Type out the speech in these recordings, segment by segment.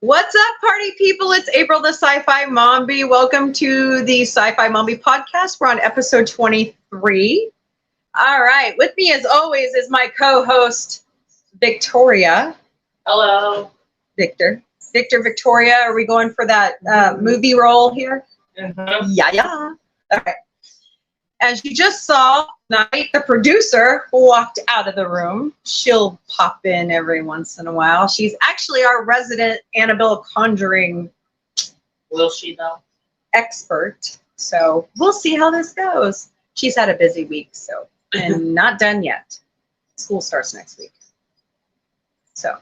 What's up, party people? It's April, the Sci-Fi Mombie. Welcome to the Sci-Fi Mombie podcast. We're on episode 23. All right. With me, as always, is my co-host, Victoria. Hello. Victoria. Are we going for that movie role here? Uh-huh. Yeah. All right. As you just saw, tonight, the producer walked out of the room. She'll pop in every once in a while. She's actually our resident Annabelle Conjuring Will she though? expert. So we'll see how this goes. She's had a busy week, so, and not done yet. School starts next week. So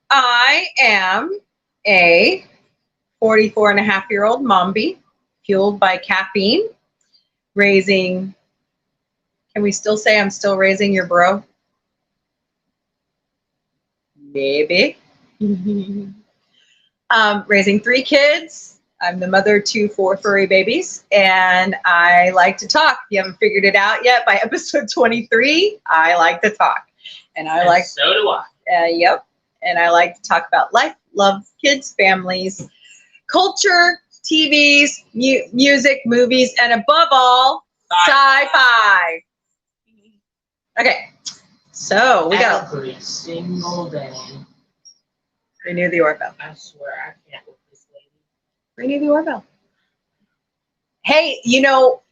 I am a 44-and-a-half-year-old Mombie, fueled by caffeine, raising, can we still say I'm still raising your bro? Maybe. Raising 3 kids. I'm the mother to 4 furry babies, and I like to talk. If you haven't figured it out yet, by episode 23, I like to talk. And So do I. Yep. And I like to talk about life, love, kids, families, culture, TVs, music, movies, and above all, sci-fi. Okay, so we got every single day. Renew the Orville. I swear I can't with this lady. Renew the Orville. Hey, you know,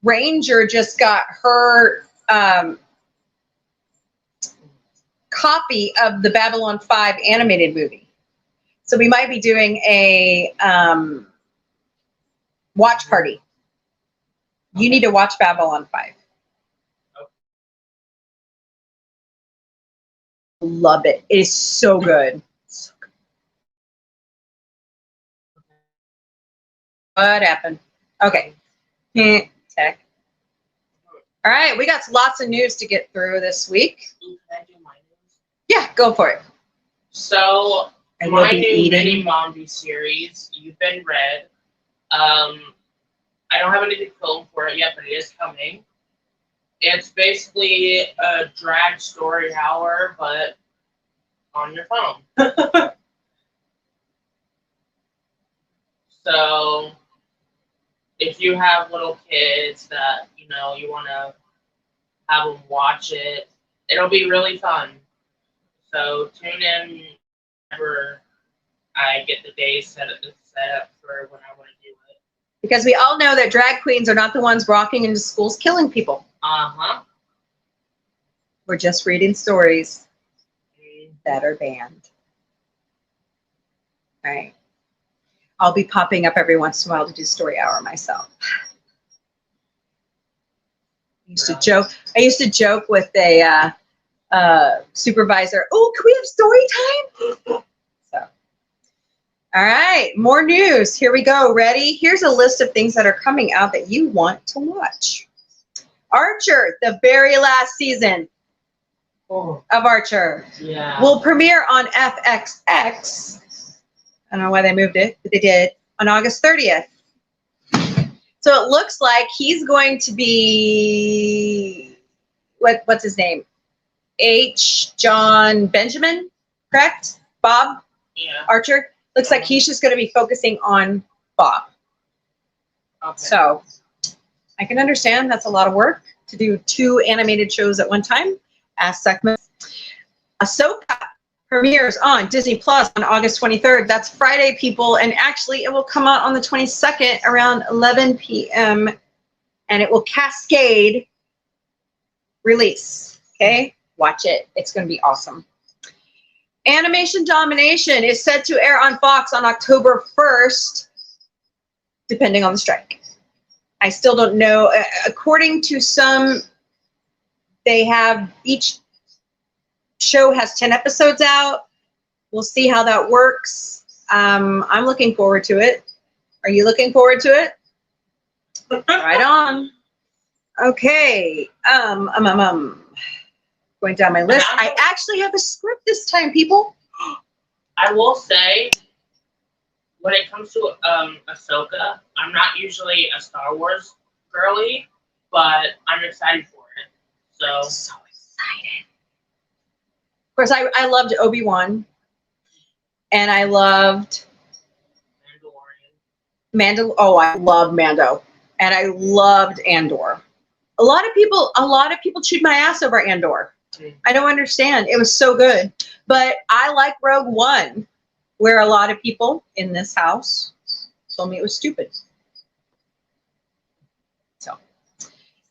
Ranger just got her copy of the Babylon 5 animated movie. So we might be doing a watch party. You need to watch Babylon 5. Love it. It is so good. So good. What happened? Okay. Tech. All right. We got lots of news to get through this week. Can I do my news? Yeah, go for it. So, I my will be new eating. mini Mombie series, You've Been Read. I don't have anything filmed for it yet, but it is coming. It's basically a drag story hour, but on your phone. So, if you have little kids that, you know, you want to have them watch it, it'll be really fun. So, tune in whenever I get the day set up for when I want to do it. Because we all know that drag queens are not the ones walking into schools killing people. Uh-huh. We're just reading stories that are banned. All right. I'll be popping up every once in a while to do story hour myself. I used to joke with a supervisor, oh, can we have story time? So, all right, more news. Here we go. Ready? Here's a list of things that are coming out that you want to watch. Archer, the very last season of Archer, will premiere on FXX. I don't know why they moved it, but they did, on August 30th. So it looks like he's going to be, what's his name? H. John Benjamin, correct? Bob? Yeah. Archer? Looks like he's just going to be focusing on Bob. Okay. So I can understand that's a lot of work to do 2 animated shows at one time. Ask Sekhmet. Ahsoka premieres on Disney Plus on August 23rd. That's Friday, people. And actually, it will come out on the 22nd around 11 p.m. And it will cascade release. Okay? Watch it. It's going to be awesome. Animation Domination is set to air on Fox on October 1st, depending on the strike. I still don't know. According to some, they have each show has 10 episodes out. We'll see how that works. I'm looking forward to it. Are you looking forward to it? Right on. Okay. Going down my list. I actually have a script this time, people. I will say, when it comes to Ahsoka, I'm not usually a Star Wars girly, but I'm excited for it. So excited. Of course, I loved Obi-Wan. and I loved Mandalorian. Oh, I love Mando, and I loved Andor. A lot of people chewed my ass over Andor. I don't understand. It was so good, but I like Rogue One, where a lot of people in this house told me it was stupid. So,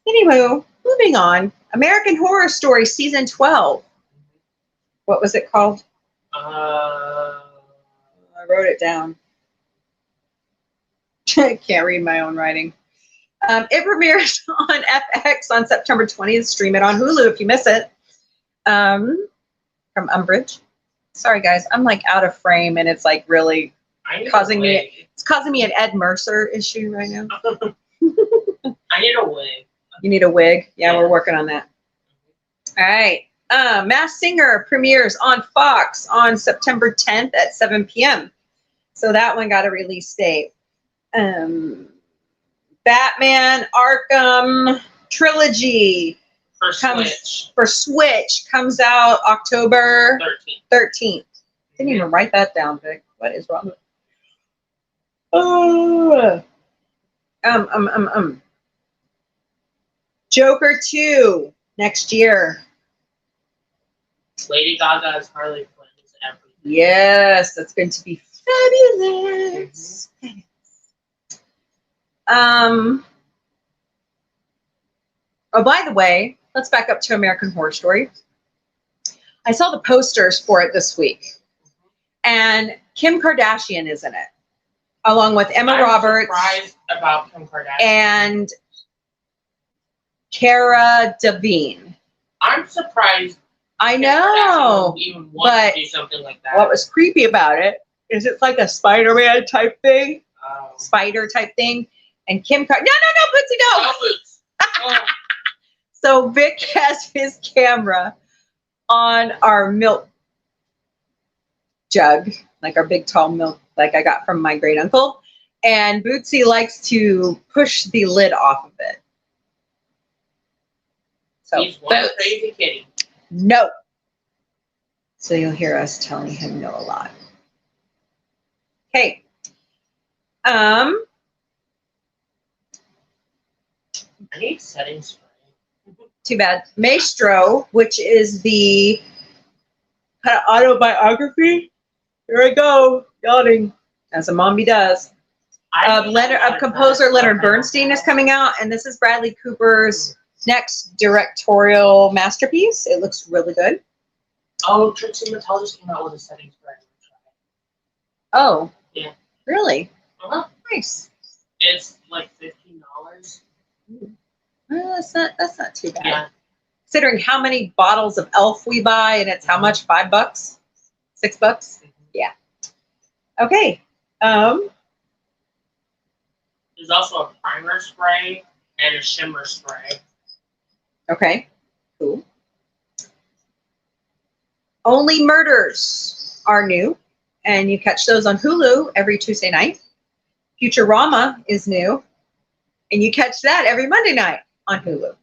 anyway, moving on. American Horror Story season 12. What was it called? I wrote it down. I can't read my own writing. It premieres on FX on September 20th. Stream it on Hulu if you miss it. From Umbridge. Sorry, guys. I'm like out of frame, and it's like really causing me an Ed Mercer issue right now. I need a wig. You need a wig? Yeah, we're working on that. All right. Masked Singer premieres on Fox on September 10th at 7 p.m. So that one got a release date. Batman Arkham Trilogy for Switch comes out October 13th. Didn't even write that down, Vic. What is wrong with Joker 2 next year. Lady Gaga's Harley Quinn is everything. Yes, that's going to be fabulous. Oh, by the way, let's back up to American Horror Story. I saw the posters for it this week, and Kim Kardashian is in it, along with Emma Roberts. Surprised about Kim Kardashian and Cara Delevingne. I'm surprised. I know, even want to do something like that. What was creepy about it is it's like a Spider-Man type thing, spider type thing, and Kim Kardashian. No, Bootsy, no. Oh. So Vic has his camera on our milk jug, like our big tall milk, like I got from my great uncle, and Bootsy likes to push the lid off of it. So he's one crazy kitty. No. So you'll hear us telling him no a lot. Okay. I need setting spray. Too bad. Maestro, which is the kind of autobiography. Here I go, yawning, as a Mombie does. Of composer Leonard Bernstein is coming out, and this is Bradley Cooper's next directorial masterpiece. It looks really good. Oh, Trixie Mattel just came out with a setting spray. Oh. Yeah. Really? Uh-huh. Nice. It's like $15. Well, that's not too bad. Yeah. Considering how many bottles of Elf we buy, and it's how much? $5? $6? Mm-hmm. Yeah. Okay. There's also a primer spray and a shimmer spray. Okay. Cool. Only Murders are new, and you catch those on Hulu every Tuesday night. Futurama is new, and you catch that every Monday night on Hulu.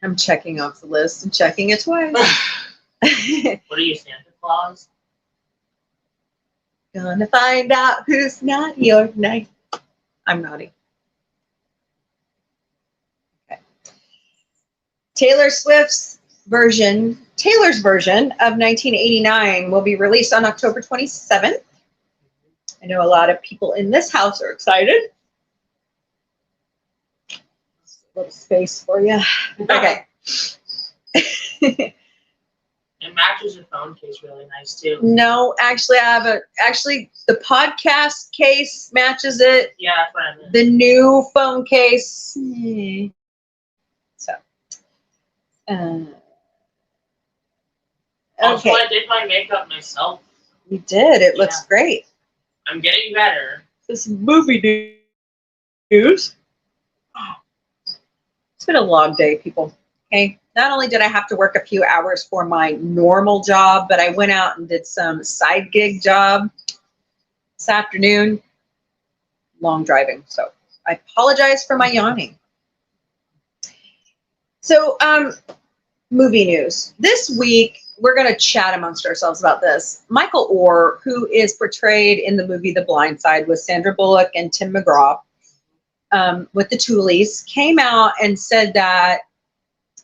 I'm checking off the list and checking it twice. What are you, Santa Claus? Gonna find out who's naughty or nice. I'm naughty. Okay. Taylor's version of 1989 will be released on October 27th. I know a lot of people in this house are excited. Just a little space for you. Okay. It matches your phone case really nice too. No, actually, the podcast case matches it. Yeah, friend. The new phone case. So. Also, Okay. I did my makeup myself. You did. It looks great. I'm getting better. This movie news. It's been a long day, people. Okay. Not only did I have to work a few hours for my normal job, but I went out and did some side gig job this afternoon. Long driving. So I apologize for my yawning. So, movie news. This week we're going to chat amongst ourselves about this. Michael Orr, who is portrayed in the movie The Blind Side with Sandra Bullock and Tim McGraw, with the Toolies, came out and said that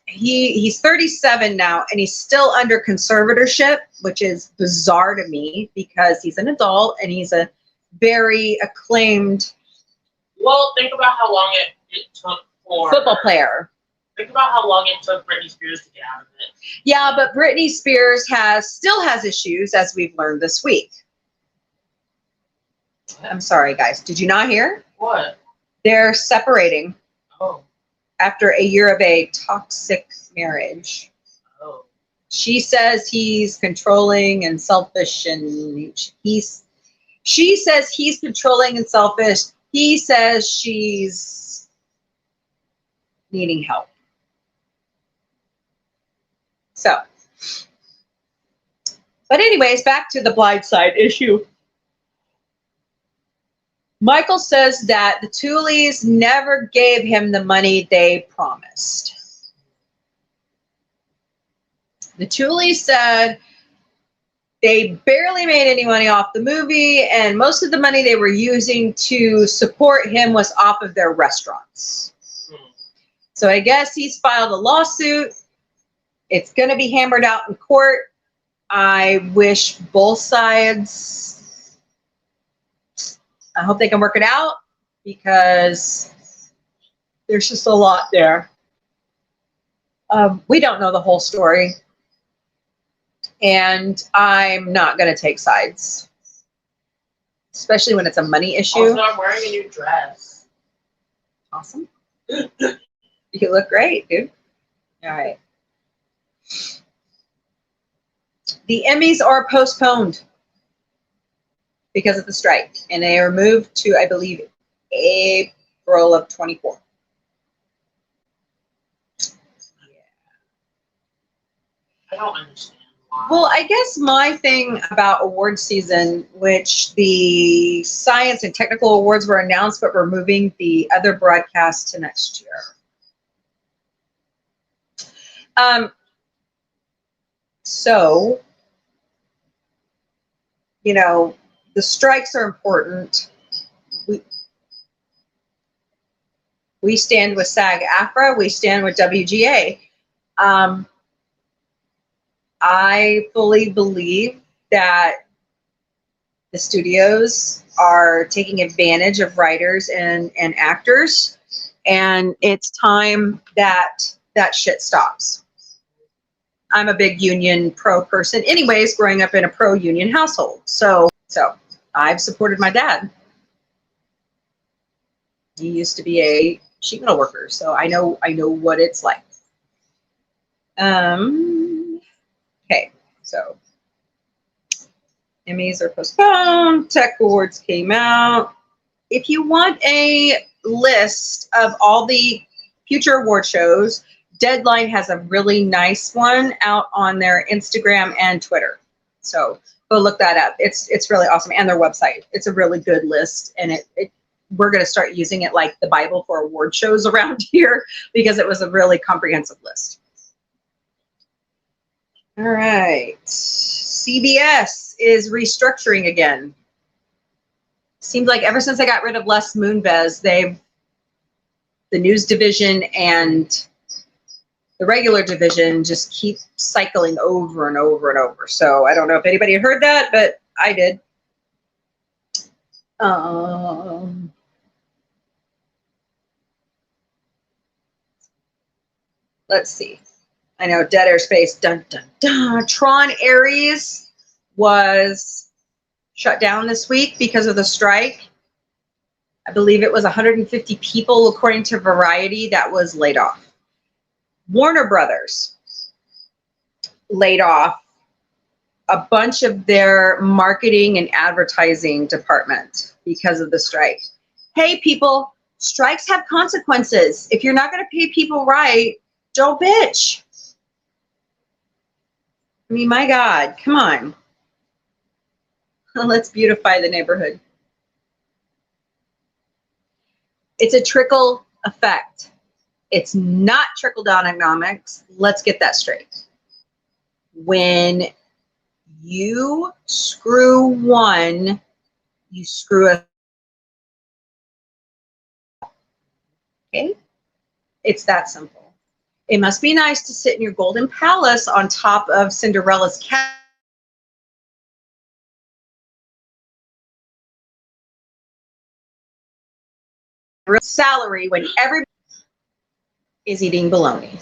he's 37 now and he's still under conservatorship, which is bizarre to me because he's an adult and he's a very acclaimed think about how long it took for football player. Think about how long it took Britney Spears to get out of it. Yeah, but Britney Spears still has issues, as we've learned this week. I'm sorry, guys. Did you not hear? What? They're separating. Oh. After a year of a toxic marriage. Oh. She says he's controlling and selfish, and she says he's controlling and selfish. He says she's needing help. So, but anyways, back to the Blind Side issue. Michael says that the Toolies never gave him the money they promised. The Toolies said they barely made any money off the movie, and most of the money they were using to support him was off of their restaurants. So I guess he's filed a lawsuit. It's going to be hammered out in court. I wish both sides, I hope they can work it out because there's just a lot there. We don't know the whole story. And I'm not going to take sides, especially when it's a money issue. Also, I'm wearing a new dress. Awesome. You look great, dude. All right. The Emmys are postponed because of the strike, and they are moved to, I believe, April of 24. I don't understand why. Well, I guess my thing about award season, which the science and technical awards were announced, but we're moving the other broadcasts to next year. So, you know, the strikes are important. We stand with SAG-AFTRA. We stand with WGA. I fully believe that the studios are taking advantage of writers and actors, and it's time that that shit stops. I'm a big union pro person anyways, growing up in a pro union household. So I've supported my dad. He used to be a sheet metal worker, so I know what it's like. Okay, so Emmys are postponed. Tech Awards came out. If you want a list of all the future award shows, Deadline has a really nice one out on their Instagram and Twitter. So go look that up. It's really awesome. And their website. It's a really good list. And we're going to start using it like the Bible for award shows around here because it was a really comprehensive list. All right. CBS is restructuring again. Seems like ever since I got rid of Les Moonves, the news division and the regular division just keep cycling over and over and over. So I don't know if anybody heard that, but I did. Let's see. I know Dead Air Space. Dun, dun, dun. Tron Ares was shut down this week because of the strike. I believe it was 150 people, according to Variety, that was laid off. Warner Brothers laid off a bunch of their marketing and advertising department because of the strike. Hey, people, strikes have consequences. If you're not going to pay people right, don't bitch. I mean, my God, come on. Let's beautify the neighborhood. It's a trickle effect. It's not trickle-down economics. Let's get that straight. when you screw one, you screw a. Okay? It's that simple. It must be nice to sit in your golden palace on top of Cinderella's castle. Salary when everybody is eating bologna.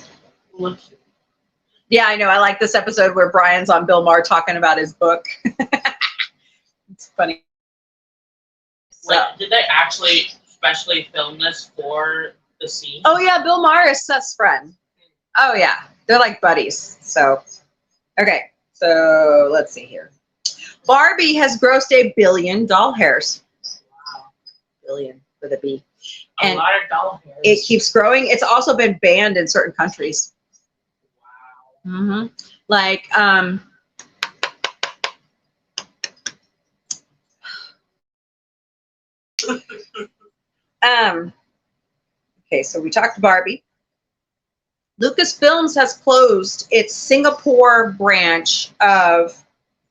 Yeah, I know. I like this episode where Brian's on Bill Maher talking about his book. It's funny. Like, did they actually specially film this for the scene? Oh yeah, Bill Maher is Seth's friend. Oh yeah, they're like buddies. So, okay. So let's see here. Barbie has grossed $1 billion. Wow. Billion with a B. A And lot of doll hairs. it keeps growing. It's also been banned in certain countries. Wow. Mm-hmm. Like, okay, so we talked Barbie. Lucasfilms has closed its Singapore branch of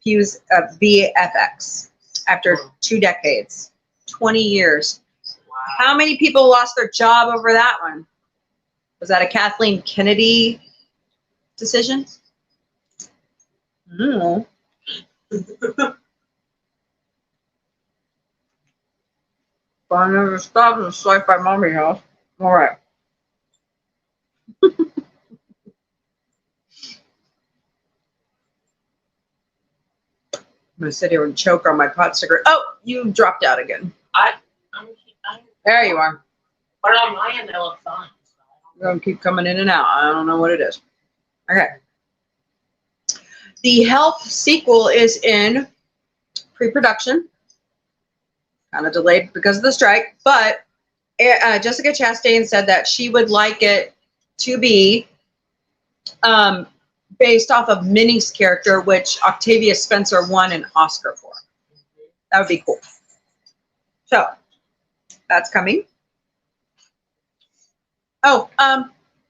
VFX after 2 decades, 20 years. Wow. How many people lost their job over that one? Was that a Kathleen Kennedy decision? No. I never stopped and swiped by Mombie house. All right. I'm gonna sit here and choke on my pot sticker. Oh, you dropped out again. I'm There you are. But on my end, they look fine. You're gonna keep coming in and out. I don't know what it is. Okay. The Help sequel is in pre-production. Kind of delayed because of the strike, but Jessica Chastain said that she would like it to be based off of Minnie's character, which Octavia Spencer won an Oscar for. That would be cool. So that's coming. Oh,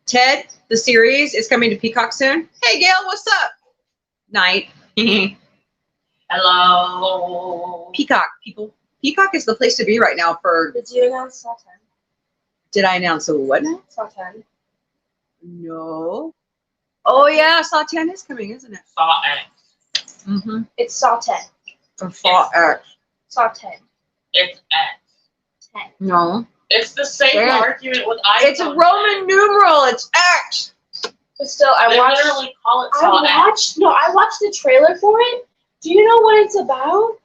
Ted, the series is coming to Peacock soon. Hey, Gail, what's up? Night. Hello. Peacock, people. Peacock is the place to be right now for. Did you announce Saw 10? Did I announce a what now? Saw 10. No. Oh yeah, Saw 10 is coming, isn't it? Saw X. Mm-hmm. It's Saw 10. Or Saw X. Saw 10. It's X. 10. No. It's the same Yeah. argument with iPhone. It's a Roman numeral. It's X. But still, They literally call it Saw X. I watched the trailer for it. Do you know what it's about?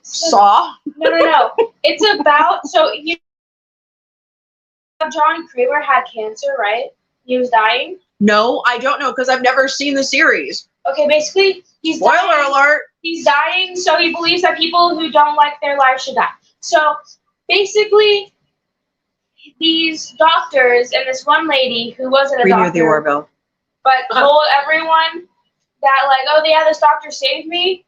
Saw. No. It's about, so you John Kramer had cancer, right? He was dying. No, I don't know because I've never seen the series. Okay, basically, he's Spoiler dying. alert. He's dying, so he believes that people who don't like their life should die. So basically, these doctors and this one lady who wasn't a Renew doctor, the Orville. but told everyone that, like, oh yeah, this doctor saved me,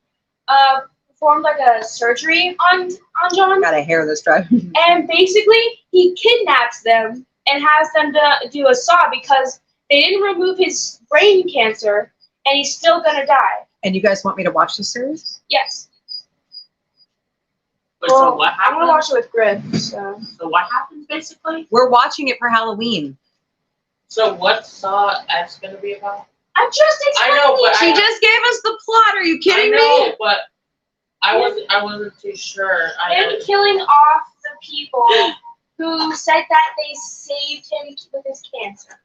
performed like a surgery on John, Got a hair this drive. and basically he kidnaps them and has them do a saw because they didn't remove his brain cancer, and he's still gonna die. And you guys want me to watch the series? Yes. But so what I'm gonna happens? watch it with Griff. So So what happens basically? We're watching it for Halloween. So what's Saw X gonna be about? I'm just explaining. I know, but She just gave us the plot. Are you kidding I know, me? but I wasn't too sure. him killing off the people who said that they saved him with his cancer.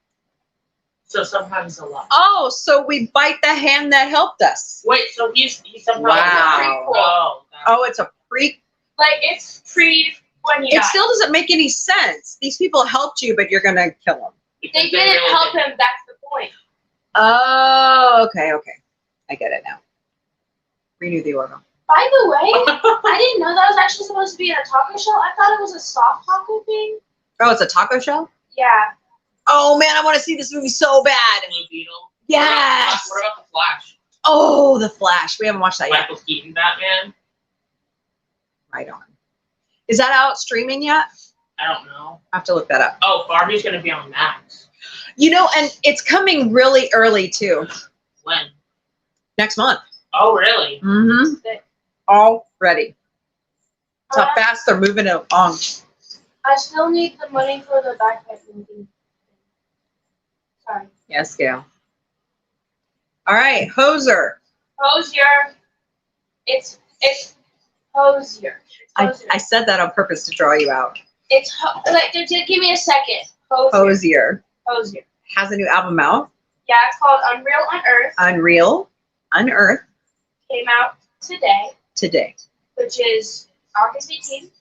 So sometimes a lot. Oh, so we bite the hand that helped us. Wait, so he's somehow Wow. Oh, it's a pre. Like, it's pre when he It died. still doesn't make any sense. These people helped you, but you're gonna kill them. They didn't help him. That's the point. Oh, okay. I get it now. Renew the Orville. By the way, I didn't know that was actually supposed to be in a taco shell. I thought it was a soft taco thing. Oh, it's a taco shell? Yeah. Oh man, I want to see this movie so bad. Blue Beetle. Yes. What about the Flash? Oh, The Flash. We haven't watched that yet. Michael Keaton Batman? Right on. Is that out streaming yet? I don't know. I have to look that up. Oh, Barbie's gonna be on Max. You know, and it's coming really early too. When? Next month. Oh, really? Mm-hmm. All ready. That's how fast they're moving it along. I still need the money for the backpack movie. Sorry. Yes, Gail. All right, Hoser. Hosier. It's Hosier. I said that on purpose to draw you out. It's give me a second. Hosier. Hosier. Has a new album out. Yeah, it's called Unreal Unearthed. Unreal Unearthed. Came out today, which is August 18th.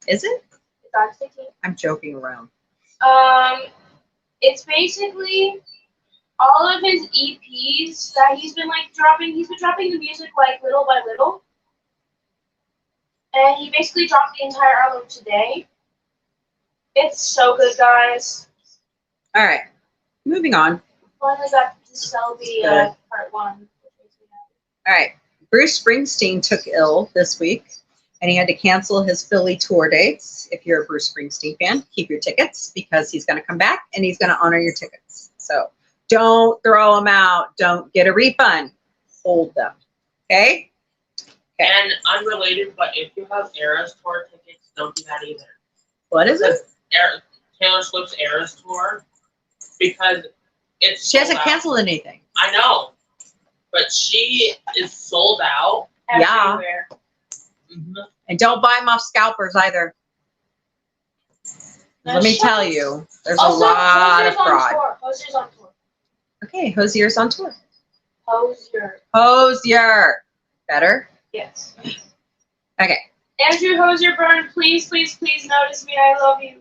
Is it? It's August 18th. I'm joking around. It's basically all of his EPs that he's been dropping. He's been dropping the music little by little, and he basically dropped the entire album today. It's so good, guys. All right, moving on. Finally got to sell the part 1. All right, Bruce Springsteen took ill this week, and he had to cancel his Philly tour dates. If you're a Bruce Springsteen fan, keep your tickets because he's going to come back and he's going to honor your tickets. So don't throw them out. Don't get a refund. Hold them. Okay? And unrelated, but if you have Eras tour tickets, don't do that either. What is it? Taylor Swift's Eras tour, because she hasn't canceled anything. I know, but she is sold out everywhere. Yeah. Mm-hmm. And don't buy them off scalpers either. Let me tell you, there's a lot of fraud. Hosier's on tour. Okay, Hosier's on tour. Hosier. Better? Yes. Okay. Andrew Hosier Byrne, please, please, please notice me. I love you.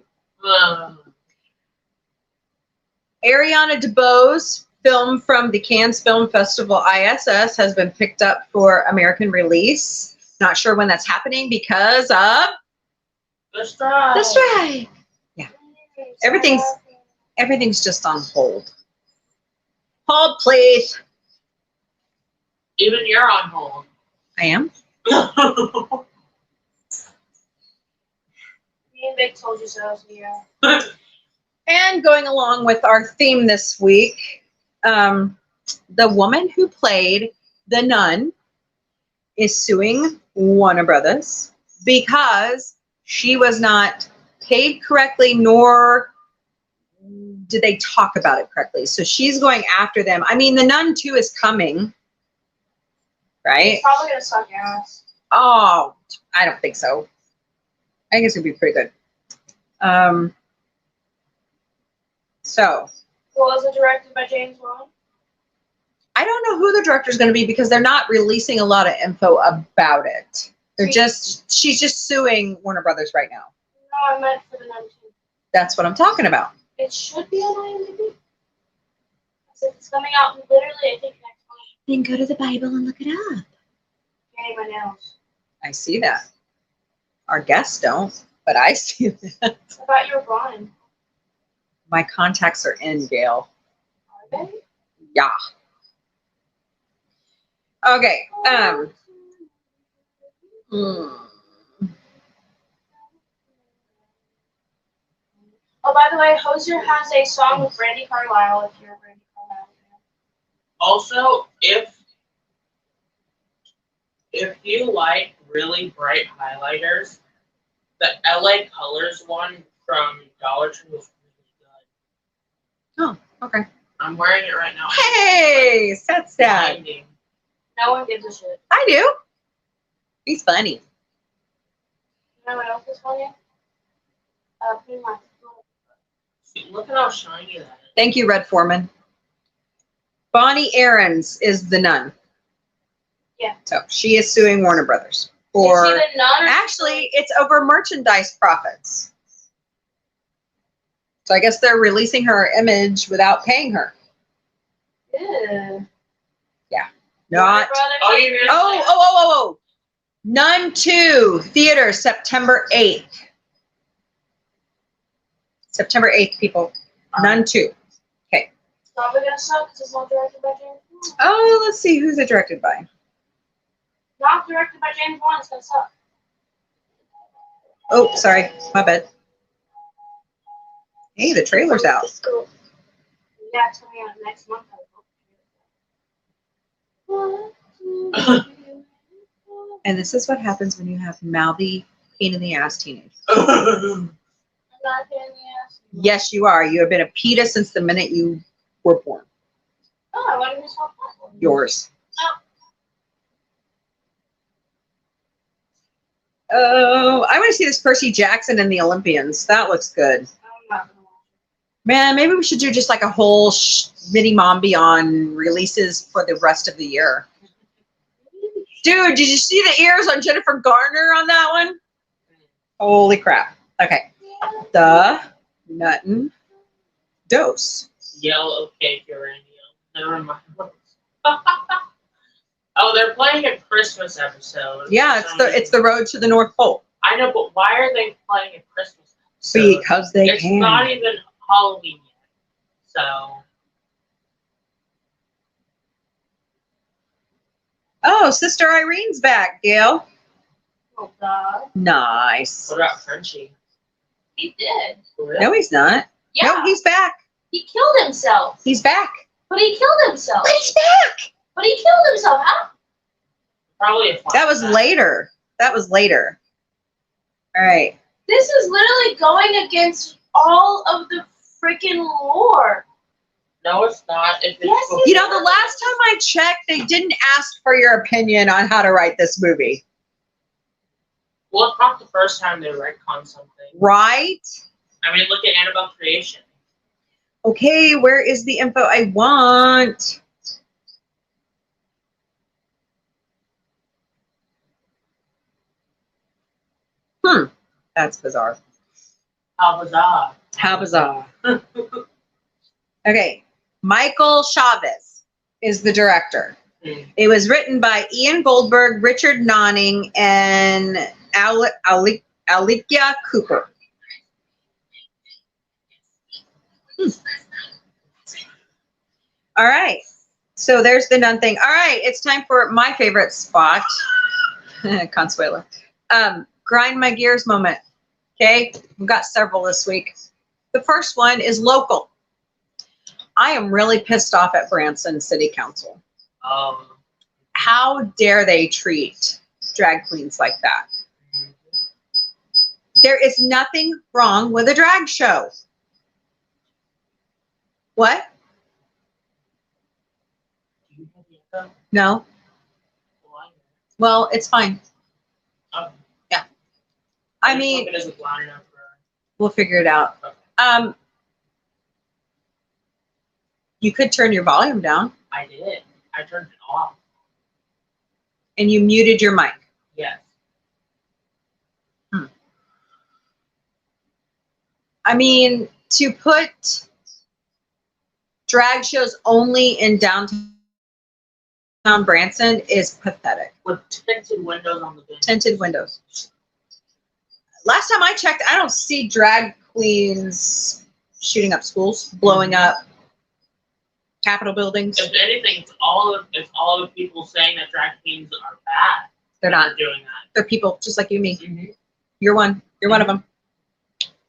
Ariana DeBose film from the Cannes Film Festival ISS has been picked up for American release. Not sure when that's happening because of the strike. The strike. Yeah. Everything's just on hold. Hold, please. Even you're on hold. I am. Me and Vic told you so. Yeah. And going along with our theme this week, the woman who played the nun is suing Warner Brothers because she was not paid correctly, nor did they talk about it correctly. So she's going after them. I mean, the Nun 2 is coming, right? It's probably gonna suck ass. Oh, I don't think so. I think it's gonna be pretty good. So. Well, is it directed by James Wan? I don't know who the director is going to be because they're not releasing a lot of info about it. She's just suing Warner Brothers right now. No, I meant for the Nun 2. That's what I'm talking about. It should be on IMDb. It's coming out literally, I think, next month. Then go to the Bible and look it up. Getting my nails. I see that. Our guests don't, but I see that. I thought you were blind. My contacts are in, Gail. Are they? Yeah. Okay. Oh, by the way, Hosier has a song with Brandy Carlisle, if you're a Brandy Carlisle fan. Also, if you like really bright highlighters, the LA Colors one from Dollar Tree was really good. Oh, okay. I'm wearing it right now. Hey, that's sad. Blinding. No one gives a shit. I do. He's funny. You know what else is funny? Putting my Look at how shiny that is. Thank you, Red Foreman. Bonnie Aarons is the nun. Yeah. So she is suing Warner Brothers for. Is she the nun? Actually, it's over merchandise profits. So I guess they're releasing her image without paying her. Ew. Yeah. Not. Oh. Oh. Nun 2, theater, September 8th. September 8th, people. Nun 2. Okay. It's probably going to suck because it's not directed by James Wan. Oh, let's see. Who's it directed by? Not directed by James Wan. It's going to suck. Oh, sorry. My bad. Hey, the trailer's out. Yeah, it's coming out next month. And this is what happens when you have mouthy, pain in the ass teenagers. I'm not pain in the ass. Yes, you are. You have been a PETA since the minute you were born. Oh, I wanted to solve that one. Yours. Oh. Oh, I want to see this Percy Jackson and the Olympians. That looks good. I'm not gonna watch Man, maybe we should do just like a whole mini Mombie on releases for the rest of the year. it. Dude, did you see the ears on Jennifer Garner on that one? Holy crap. Okay. The Nuttin' Dose. Yellow cake uranium. Never mind. Oh, they're playing a Christmas episode. Yeah, it's the road to the North Pole. I know, but why are they playing a Christmas episode? Because they It's can. not even Halloween yet. So Oh, Sister Irene's back, Gail. Oh God. Nice. what about Frenchie? He did. No, he's not. Yeah. No, he's back. He killed himself. He's back. But he killed himself. But he's back. But he killed himself. How? Probably a flashback. That was later. That was later. All right. This is literally going against all of the freaking lore. No, it's not. If it's Yes, it You know, the last time I checked, they didn't ask for your opinion on how to write this movie. Well, it's not the first time they retcon something. Right? I mean, look at Annabelle Creation. Okay, where is the info I want? That's bizarre. How bizarre. How bizarre. Okay, Michael Chavez is the director. It was written by Ian Goldberg, Richard Nonning, and Alicia Cooper. All right, so there's the nun thing. All right, it's time for my favorite spot, Consuelo. Grind my gears moment. Okay, we've got several this week. The first one is local. I am really pissed off at Branson City Council. How dare they treat drag queens like that? There is nothing wrong with a drag show. What? No? Well, it's fine. Yeah. I mean, we'll figure it out. You could turn your volume down. I did. I turned it off. And you muted your mic. Yes. I mean, to put drag shows only in downtown Branson is pathetic. With tinted windows on the bench. Tinted windows. Last time I checked, I don't see drag queens shooting up schools, blowing up Capitol buildings. If anything, it's all of the people saying that drag queens are bad. They're not. Doing that. They're people just like you and me. Mm-hmm. You're one. You're one of them.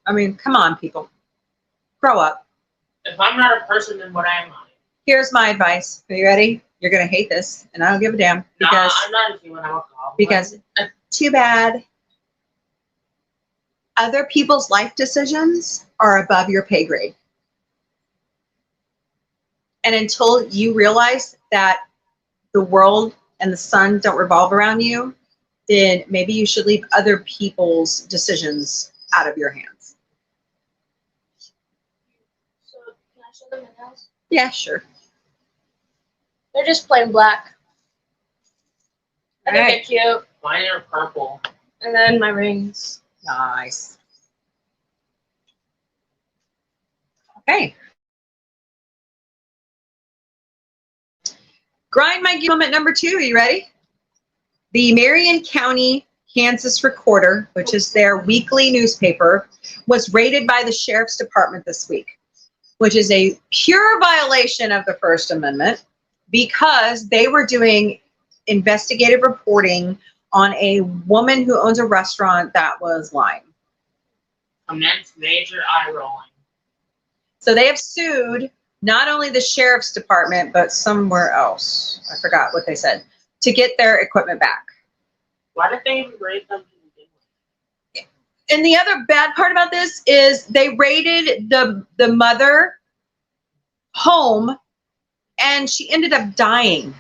I mean, come on, people. Grow up. If I'm not a person, then what am I? Here's my advice. Are you ready? You're going to hate this, and I don't give a damn. Because, I'm not a human. I'm a goblin. Because, too bad. Other people's life decisions are above your pay grade. And until you realize that the world and the sun don't revolve around you, then maybe you should leave other people's decisions out of your hands. So, can I show them my nails? Yeah, sure. They're just plain black. I think Alright. they're cute. Mine are purple. And then my rings. Nice. Okay. Grind my gear moment number 2. Are you ready? The Marion County Kansas Recorder, which is their weekly newspaper, was raided by the Sheriff's Department this week, which is a pure violation of the First Amendment because they were doing investigative reporting on a woman who owns a restaurant that was lying. Commence major eye rolling. So they have sued not only the sheriff's department, but somewhere else. I forgot what they said, to get their equipment back. Why did they even raid them? And the other bad part about this is they raided the mother home, and she ended up dying.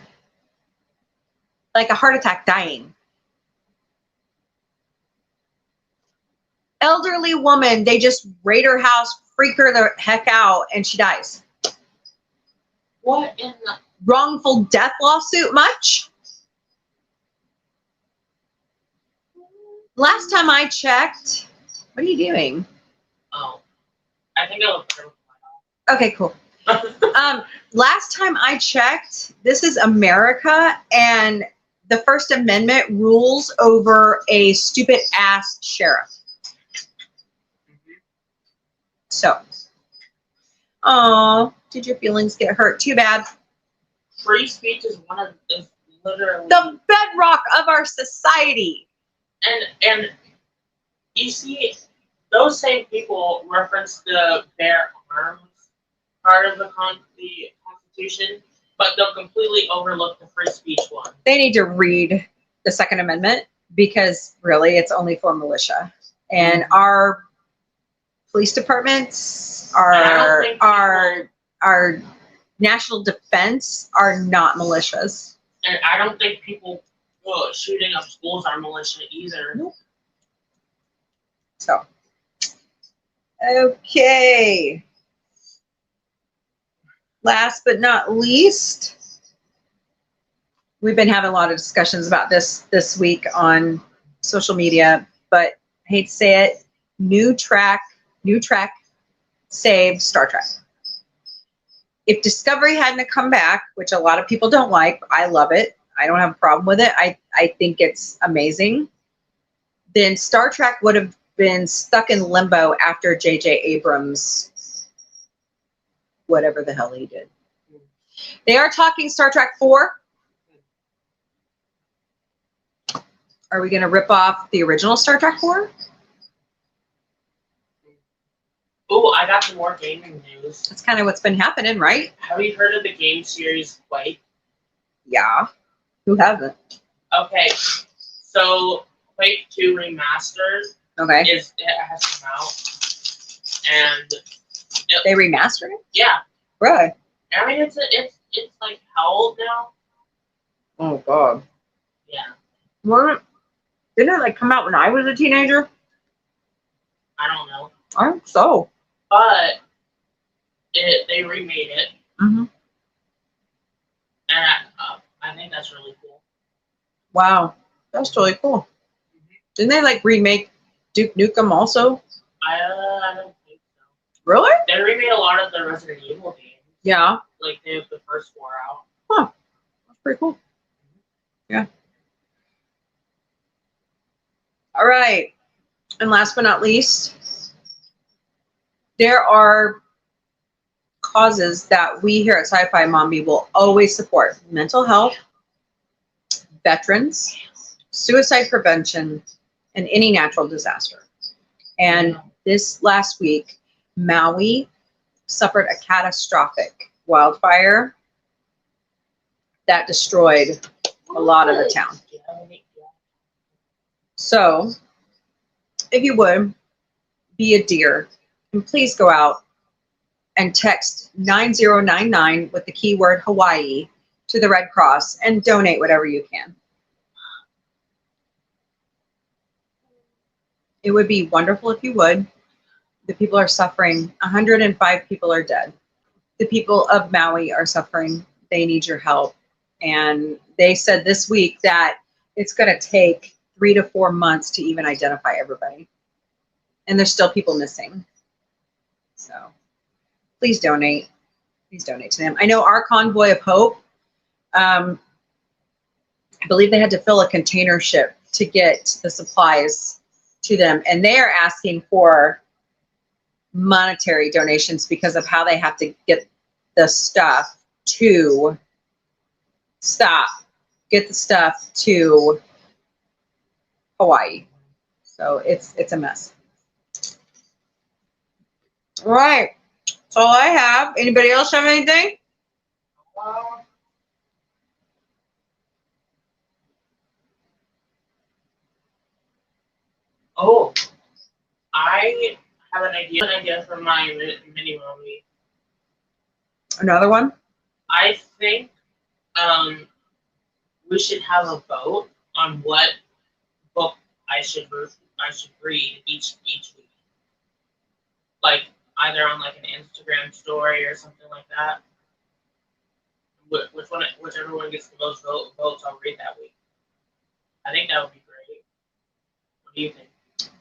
Like a heart attack, dying. Elderly woman, they just raid her house, freak her the heck out, and she dies. What in the... Wrongful death lawsuit much? Last time I checked, what are you doing? Oh, I think I looked. Okay, cool. Last time I checked, this is America, and the First Amendment rules over a stupid ass sheriff. So, oh, did your feelings get hurt? Too bad. Free speech is literally The bedrock of our society. And you see, those same people reference the bear arms part of the Constitution, but they'll completely overlook the free speech one. They need to read the Second Amendment, because really it's only for militia. And our police departments, our national defense are not militias. And I don't think people shooting up schools are militia either. Nope. So, okay. Last but not least, we've been having a lot of discussions about this week on social media, but I hate to say it, new Trek saved Star Trek. If Discovery hadn't come back, which a lot of people don't like, I love it. I don't have a problem with it. I think it's amazing. Then Star Trek would have been stuck in limbo after J.J. Abrams, whatever the hell he did. They are talking Star Trek 4. Are we going to rip off the original Star Trek 4? Oh, I got some more gaming news. That's kind of what's been happening, right? Have you heard of the game series Quake? Yeah. Who hasn't? Okay, so Quake 2 Remastered Okay. it has come out, and They remastered it? yeah, Right. I mean it's like how old now? Oh, God. Yeah, Didn't it like come out when I was a teenager? I don't know, I think so. but they remade it, Mm-hmm. and I think that's really cool. Wow. That's totally cool. Didn't they like remake Duke Nukem also? I don't think so. Really? They remade a lot of the Resident Evil games. Yeah. Like they have the first 4 out. Huh. That's pretty cool. Yeah. All right. And last but not least, there are causes that we here at Sci-Fi Mombie will always support: mental health, veterans, suicide prevention, and any natural disaster. And this last week, Maui suffered a catastrophic wildfire that destroyed a lot of the town. So, if you would, be a dear, and please go out and text 9099 with the keyword Hawaii to the Red Cross and donate whatever you can. It would be wonderful if you would. The people are suffering. 105 people are dead. The people of Maui are suffering. They need your help. And they said this week that it's going to take 3 to 4 months to even identify everybody. And there's still people missing. So please donate. Please donate to them. I know our Convoy of Hope, I believe they had to fill a container ship to get the supplies to them. And they are asking for monetary donations because of how they have to get the stuff to Hawaii. So it's a mess. All right. That's all I have. Anybody else have anything? Oh, I have an idea for my mini movie. Another one? I think we should have a vote on what book I should read each week. Like either on like an Instagram story or something like that. Whichever one gets the most votes, I'll read that week. I think that would be great. What do you think?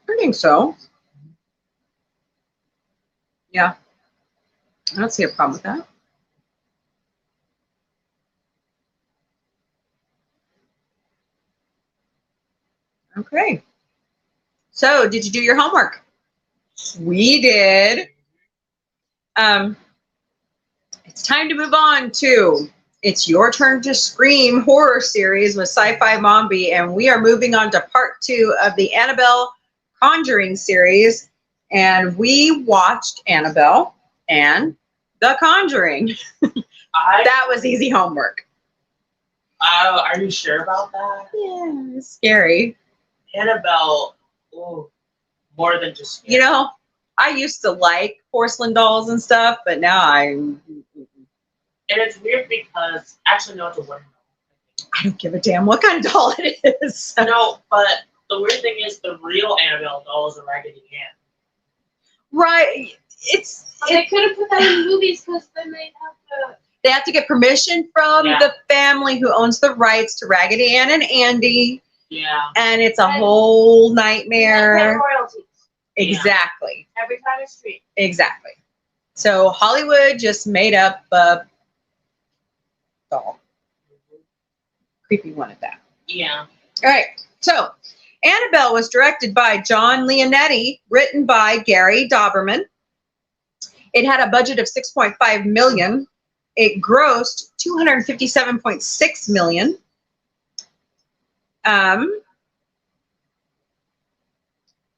I think so. Yeah. I don't see a problem with that. Okay. So, did you do your homework? We did. It's time to move on to It's Your Turn to Scream horror series with Sci-Fi Mombie, and we are moving on to part 2 of the Annabelle Conjuring series, and we watched Annabelle and The Conjuring. That was easy homework. Are you sure about that? Yeah, it's scary. Annabelle, more than just scary. You know, I used to like porcelain dolls and stuff, but now And it's weird because, actually, no, it's a wooden doll. I don't give a damn what kind of doll it is. No, but the weird thing is the real Annabelle doll is a Raggedy Ann. Right. They couldn't put that in movies because then They have to get permission from the family who owns the rights to Raggedy Ann and Andy. Yeah. And it's a whole nightmare. royalties Exactly. every time it's street. Exactly. So Hollywood just made up a doll. Creepy one at that. Yeah. All right. So Annabelle was directed by John Leonetti, written by Gary Dauberman. It had a budget of $6.5 million. It grossed $257.6 million.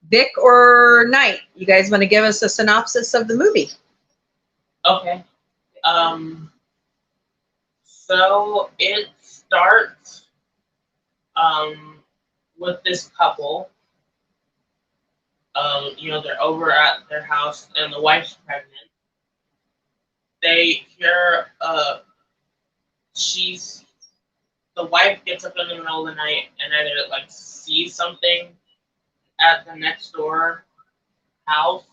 Vic or Knight, you guys want to give us a synopsis of the movie? Okay. So it starts with this couple. They're over at their house and the wife's pregnant. They hear the wife gets up in the middle of the night and either like sees something at the next door house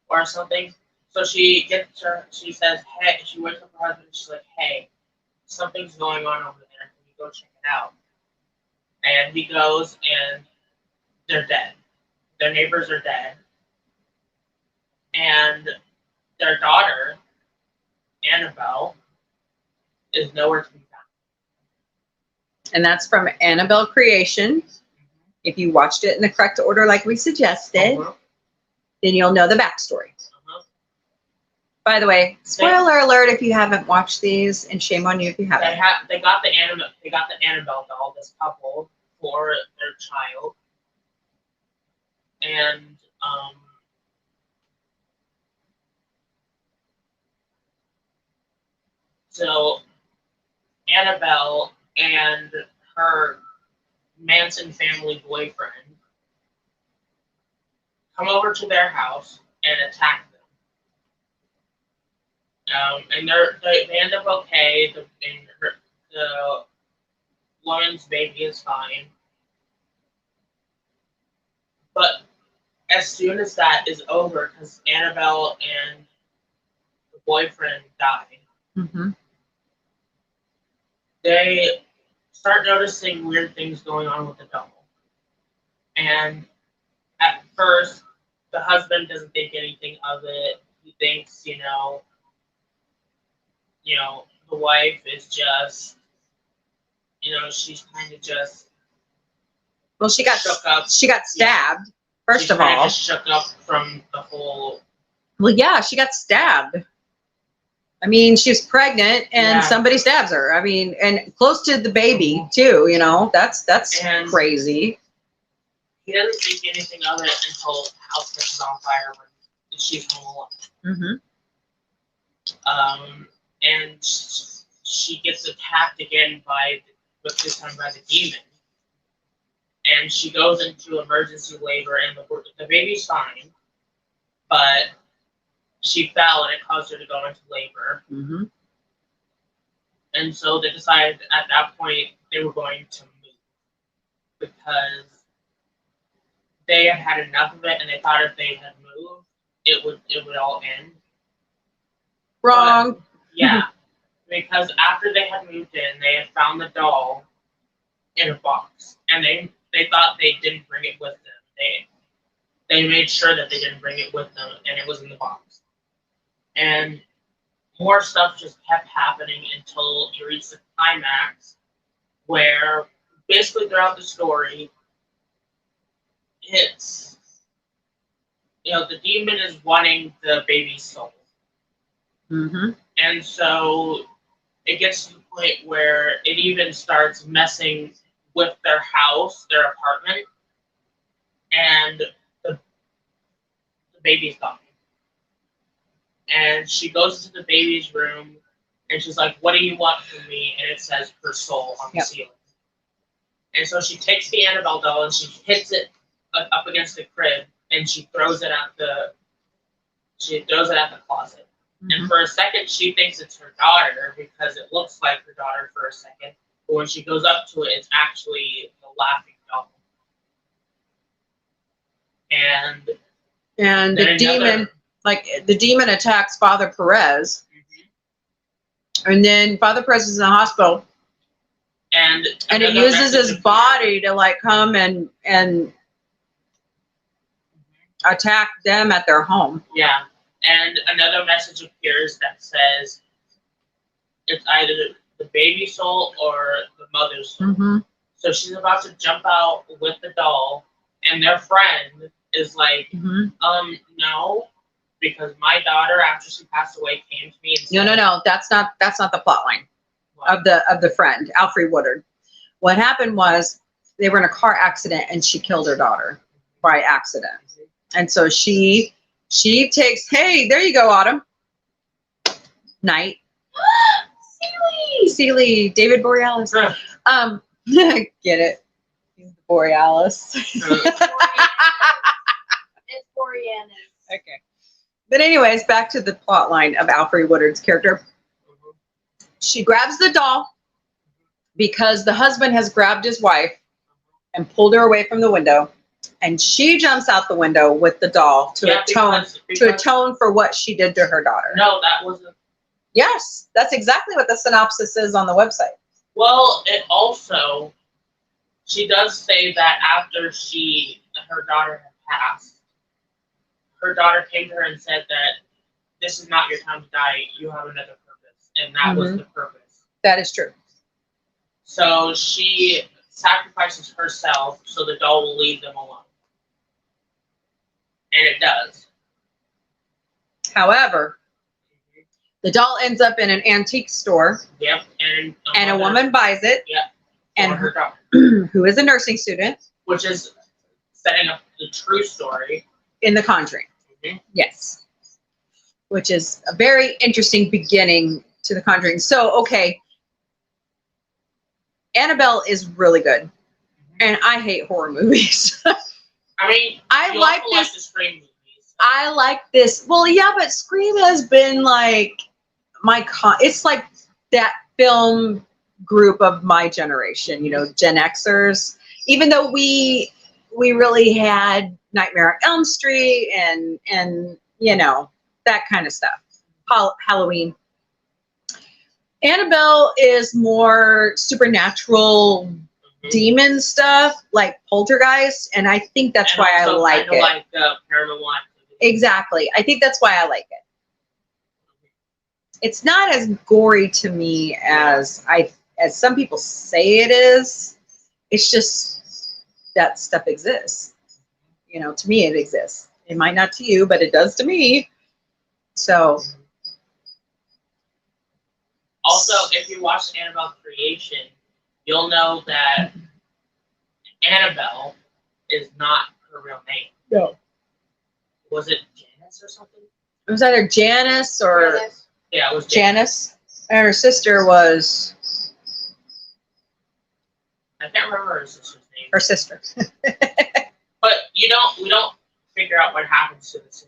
or something. So she says, hey, she wakes up her husband and she's like, hey, something's going on over there. Can you go check it out? And he goes and they're dead. Their neighbors are dead. And their daughter, Annabelle, is nowhere to be found. And that's from Annabelle Creation. If you watched it in the correct order like we suggested, then you'll know the backstory. By the way, spoiler alert if you haven't watched these, and shame on you if you haven't. They got the Annabelle doll, this couple, for their child. And so Annabelle and her Manson family boyfriend come over to their house and attack them. And they end up okay. The woman's baby is fine. But as soon as that is over, because Annabelle and the boyfriend died, they start noticing weird things going on with the doll. And at first, the husband doesn't think anything of it. He thinks, the wife is just, she's kind of just. Well, she got shook up. She got stabbed. First of all, just shook up from the whole. Well, yeah, she got stabbed. I mean, she was pregnant and somebody stabs her. I mean, and close to the baby too. That's crazy. He doesn't think anything of it until the house catches on fire when she's home alone. And she gets attacked again but this time by the demon. And she goes into emergency labor, and the baby's fine, but she fell and it caused her to go into labor. Mm-hmm. And so they decided at that point they were going to move because they had had enough of it, and they thought if they had moved, it would all end. Wrong. But, yeah, because after they had moved in, they had found the doll in a box, and they thought they didn't bring it with them. They made sure that they didn't bring it with them, and it was in the box. And more stuff just kept happening until you reach the climax, where basically throughout the story, it's, the demon is wanting the baby's soul. Mm-hmm. And so it gets to the point where it even starts messing with their house, their apartment, and the baby's gone. And she goes to the baby's room, and she's like, "What do you want from me?" And it says her soul on the ceiling. And so she takes the Annabelle doll and she hits it up against the crib, and she throws it at the closet. Mm-hmm. And for a second, she thinks it's her daughter because it looks like her daughter for a second. But when she goes up to it, it's actually the laughing doll. And the demon, the demon attacks Father Perez. Mm-hmm. And then Father Perez is in the hospital. And it uses his body to come and attack them at their home. Yeah. And another message appears that says it's either the baby soul or the mother's soul. Mm-hmm. So she's about to jump out with the doll, and their friend is like, mm-hmm. No, because my daughter, after she passed away, came to me and said, No, that's not the plot line of the friend, Alfred Woodard. What happened was they were in a car accident and she killed her daughter by accident. And so she takes, hey, there you go, Autumn. Night. Seeley, David Borealis. Get it? He's the Borealis. It's Borealis. Okay. But anyways, back to the plot line of Alfred Woodard's character. She grabs the doll because the husband has grabbed his wife and pulled her away from the window. And she jumps out the window with the doll to atone for what she did to her daughter. No, that wasn't. Yes, that's exactly what the synopsis is on the website. Well, it also, she does say that after her daughter had passed, her daughter came to her and said that this is not your time to die. You have another purpose, and that was the purpose. That is true. So she sacrifices herself so the doll will leave them alone. And it does. However, the doll ends up in an antique store. Yep. And a woman buys it. Yep. And her daughter. Who is a nursing student. Which is setting up the true story. In The Conjuring. Mm-hmm. Yes. Which is a very interesting beginning to The Conjuring. So, okay. Annabelle is really good. And I hate horror movies. I mean, I like the Scream movies. I like this. Well, yeah, but Scream has been it's like that film group of my generation, Gen Xers. Even though we really had Nightmare on Elm Street and that kind of stuff. Halloween. Annabelle is more supernatural demon stuff, like Poltergeist, and I think that's why I like it. Like Paranormal Activity. Exactly. I think that's why I like it. It's not as gory to me as some people say it is. It's just that stuff exists. To me it exists. It might not to you, but it does to me. So also, if you watch Annabelle Creation, you'll know that Annabelle is not her real name. No. Was it Janice or something? It was either Janice or Yeah, it was Janice. And her sister was I can't remember her sister's name. her sister. But we don't figure out what happens to the sister.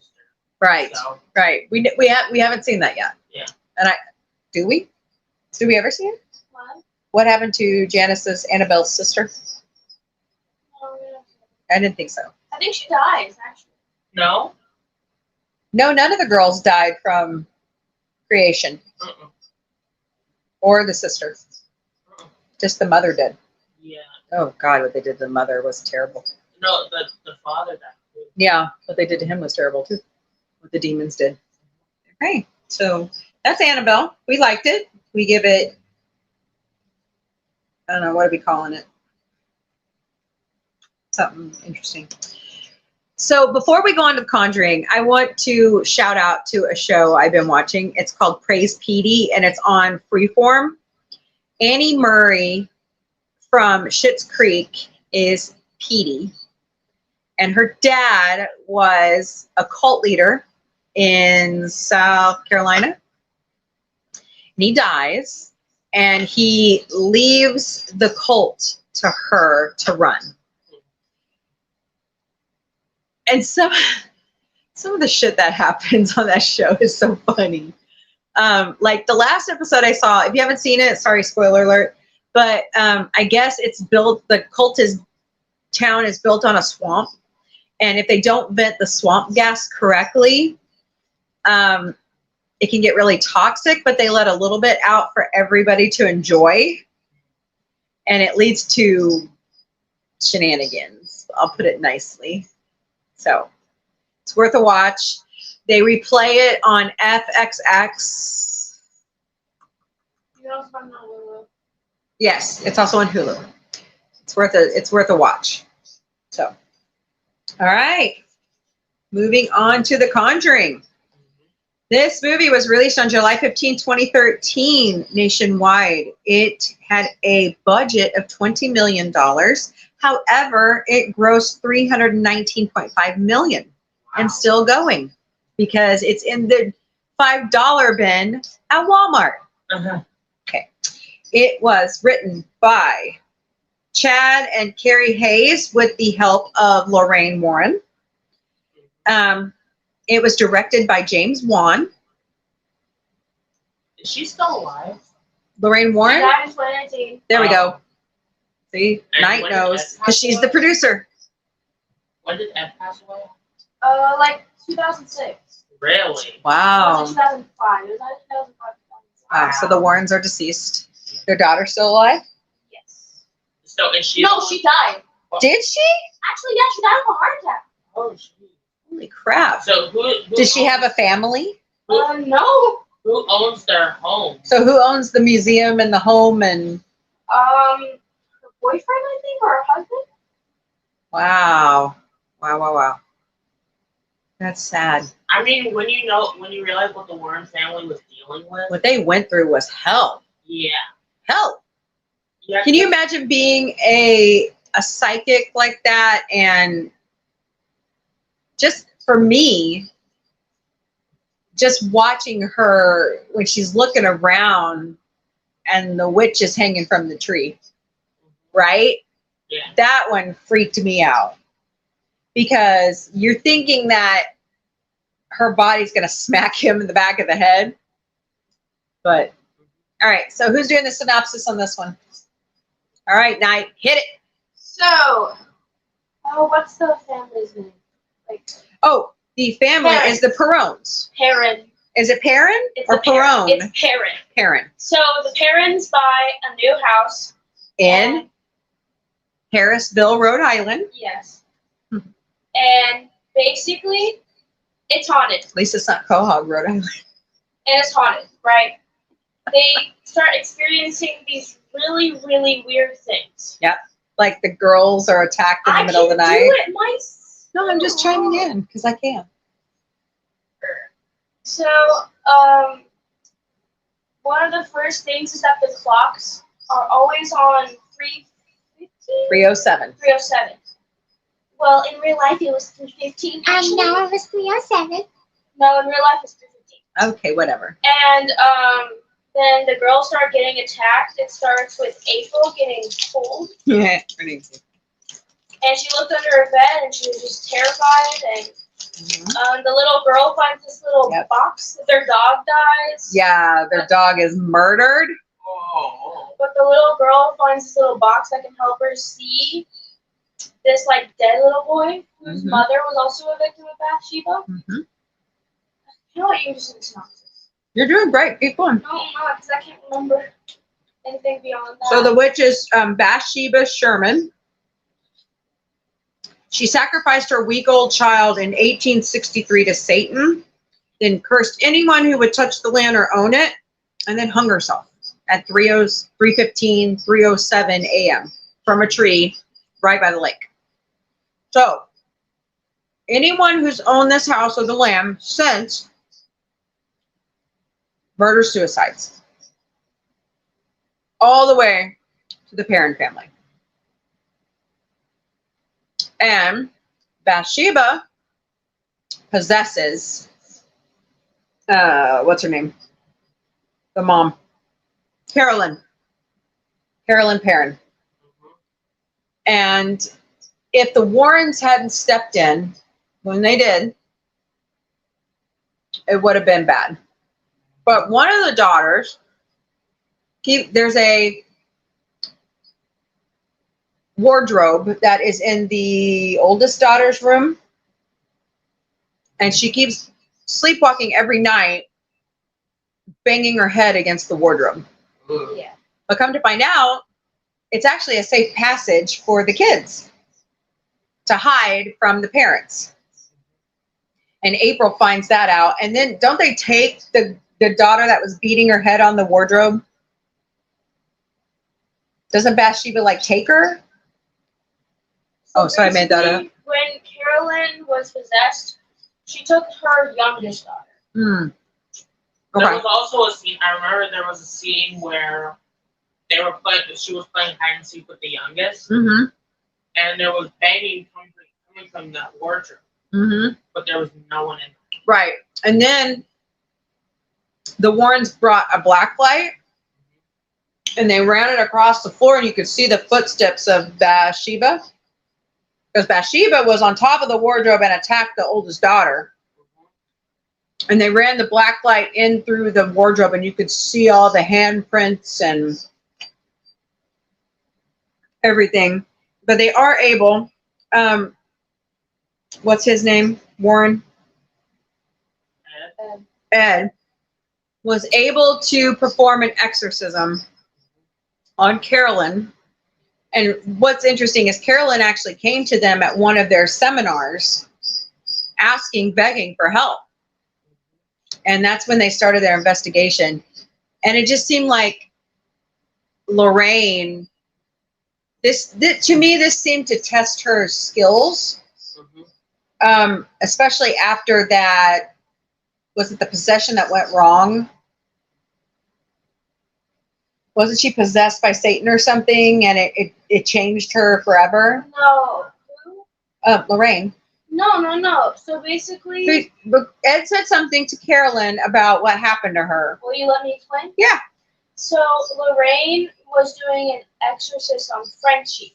Right. So, Right. We haven't seen that yet. yeah. And do we? Did we ever see it? What? What happened to Janice's Annabelle's sister? Oh, yeah. I didn't think so. I think she dies, actually. No? No, none of the girls died from creation Uh-uh. or the sister. Uh-uh. Just the mother did. Yeah. Oh God, what they did to the mother was terrible. No, the father died. Yeah, what they did to him was terrible too. What the demons did. Okay, so that's Annabelle. We liked it. We give it, I don't know, what are we calling it? Something interesting. So before we go on to Conjuring, I want to shout out to a show I've been watching. It's called Praise Petey, and it's on Freeform. Annie Murray from Schitt's Creek is Petey, and her dad was a cult leader in South Carolina. And he dies, and he leaves the cult to her to run. And some of the shit that happens on that show is so funny. Like the last episode I saw, if you haven't seen it, sorry, spoiler alert, but I guess it's built, the town is built on a swamp. And if they don't vent the swamp gas correctly, it can get really toxic, but they let a little bit out for everybody to enjoy. And it leads to shenanigans. I'll put it nicely. So it's worth a watch. They replay it on FXX. Yes, it's also on Hulu. It's worth a watch. So, all right. Moving on to The Conjuring. This movie was released on July 15, 2013 nationwide. It had a budget of $20 million. However, it grossed $319.5 million and still going because it's in the $5 bin at Walmart. Uh-huh. Okay. It was written by Chad and Carrie Hayes with the help of Lorraine Warren. It was directed by James Wan. Is she still alive? Lorraine Warren? She died in 2019. There we go. See, And Night when did knows Ed because pass she's away? the producer. When did Ed pass away? Like 2006. Really? Wow. It was in 2005. It was either 2005 or 2006. Wow. So the Warrens are deceased. Their daughter's still alive? Yes. So is she? No, she died. Did she? Actually, yeah, she died of a heart attack. Oh, she. Holy crap. So who Did she have a family? No. Who owns their home? So who owns the museum and the home and... Her boyfriend, I think, or her husband. Wow. Wow. That's sad. I mean, when you realize what the Warren family was dealing with. What they went through was hell. Yeah. Hell. Yeah. Can you imagine being a psychic like that? And just for me, just watching her when she's looking around and the witch is hanging from the tree, right? Yeah. That one freaked me out because you're thinking that her body's going to smack him in the back of the head. But, all right, so who's doing the synopsis on this one? All right, Night, hit it. So, what's the family's name? Oh, the family Parents. is the Perrons. Perrin. Is it Perrin or Perron? It's Perrin. Perrin. So the parents buy a new house In Harrisville, Rhode Island. Yes. And basically, it's haunted. At least it's not Quahog, Rhode Island. And it's haunted, right? They start experiencing these really, really weird things. Yep. Like the girls are attacked in the middle of the night. I can do it myself. No, I'm just chiming in because I can. So, one of the first things is that the clocks are always on 3:15? 307. 3:07. Well, in real life, it was 3:15. And now it was 307. No, in real life, it's 3:15. Okay, whatever. And then the girls start getting attacked. It starts with April getting pulled. Yeah. And she looked under her bed and she was just terrified. And the little girl finds this little box that their dog dies. Yeah, their dog is murdered. Oh. But the little girl finds this little box that can help her see this like dead little boy whose mother was also a victim of Bathsheba. You know what? You just did synopsis. You're doing great. Keep going. No, I'm not, because I can't remember anything beyond that. So the witch is Bathsheba Sherman. She sacrificed her week-old child in 1863 to Satan, then cursed anyone who would touch the land or own it, and then hung herself at 3:15, 3:07 a.m. from a tree right by the lake. So anyone who's owned this house or the lamb since murder-suicides, all the way to the Perrin family. And Bathsheba possesses, what's her name? The mom. Carolyn Perrin. And if the Warrens hadn't stepped in when they did, it would have been bad. But one of the daughters, there's a wardrobe that is in the oldest daughter's room, and she keeps sleepwalking every night, banging her head against the wardrobe. Yeah. But come to find out, it's actually a safe passage for the kids to hide from the parents. And April finds that out, and then don't they take the daughter that was beating her head on the wardrobe? Doesn't Bathsheba like take her? Oh, sorry, I made that up. When Carolyn was possessed, she took her youngest daughter. Okay. There was also a scene. I remember there was a scene where she was playing hide and seek with the youngest, and there was banging coming from that wardrobe, but there was no one in there. Right, and then the Warrens brought a black light, and they ran it across the floor, and you could see the footsteps of Bathsheba. Because Bathsheba was on top of the wardrobe and attacked the oldest daughter. And they ran the black light in through the wardrobe, and you could see all the handprints and everything. But they are able, what's his name? Warren? Ed was able to perform an exorcism on Carolyn. And what's interesting is Carolyn actually came to them at one of their seminars begging for help. And that's when they started their investigation. And it just seemed like Lorraine, to me, this seemed to test her skills. Especially after that, was it the possession that went wrong? Wasn't she possessed by Satan or something, and it changed her forever? No. Who? Lorraine. No. So basically... Ed said something to Carolyn about what happened to her. Will you let me explain? Yeah. So Lorraine was doing an exorcism on Frenchie.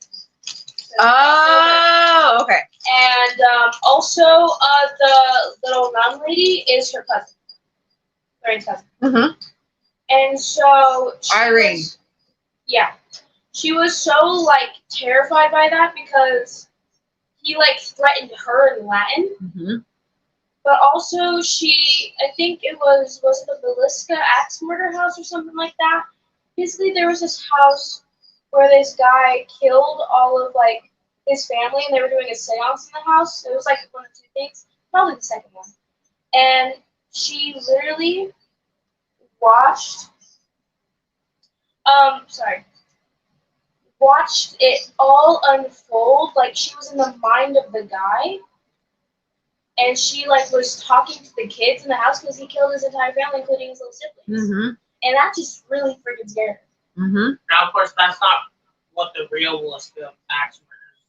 Oh, okay. And also the little nun lady is her cousin. Lorraine's cousin. And so Irene. She was so like terrified by that because he like threatened her in Latin. But also I think it was it the Velisca Axe Murder House or something like that? Basically there was this house where this guy killed all of like his family and they were doing a seance in the house. It was like one of two things. Probably the second one. And she literally watched it all unfold, like she was in the mind of the guy, and she like was talking to the kids in the house because he killed his entire family, including his little siblings, and that just really freaking scared her. Now, of course, that's not what the real Velisca Axe murders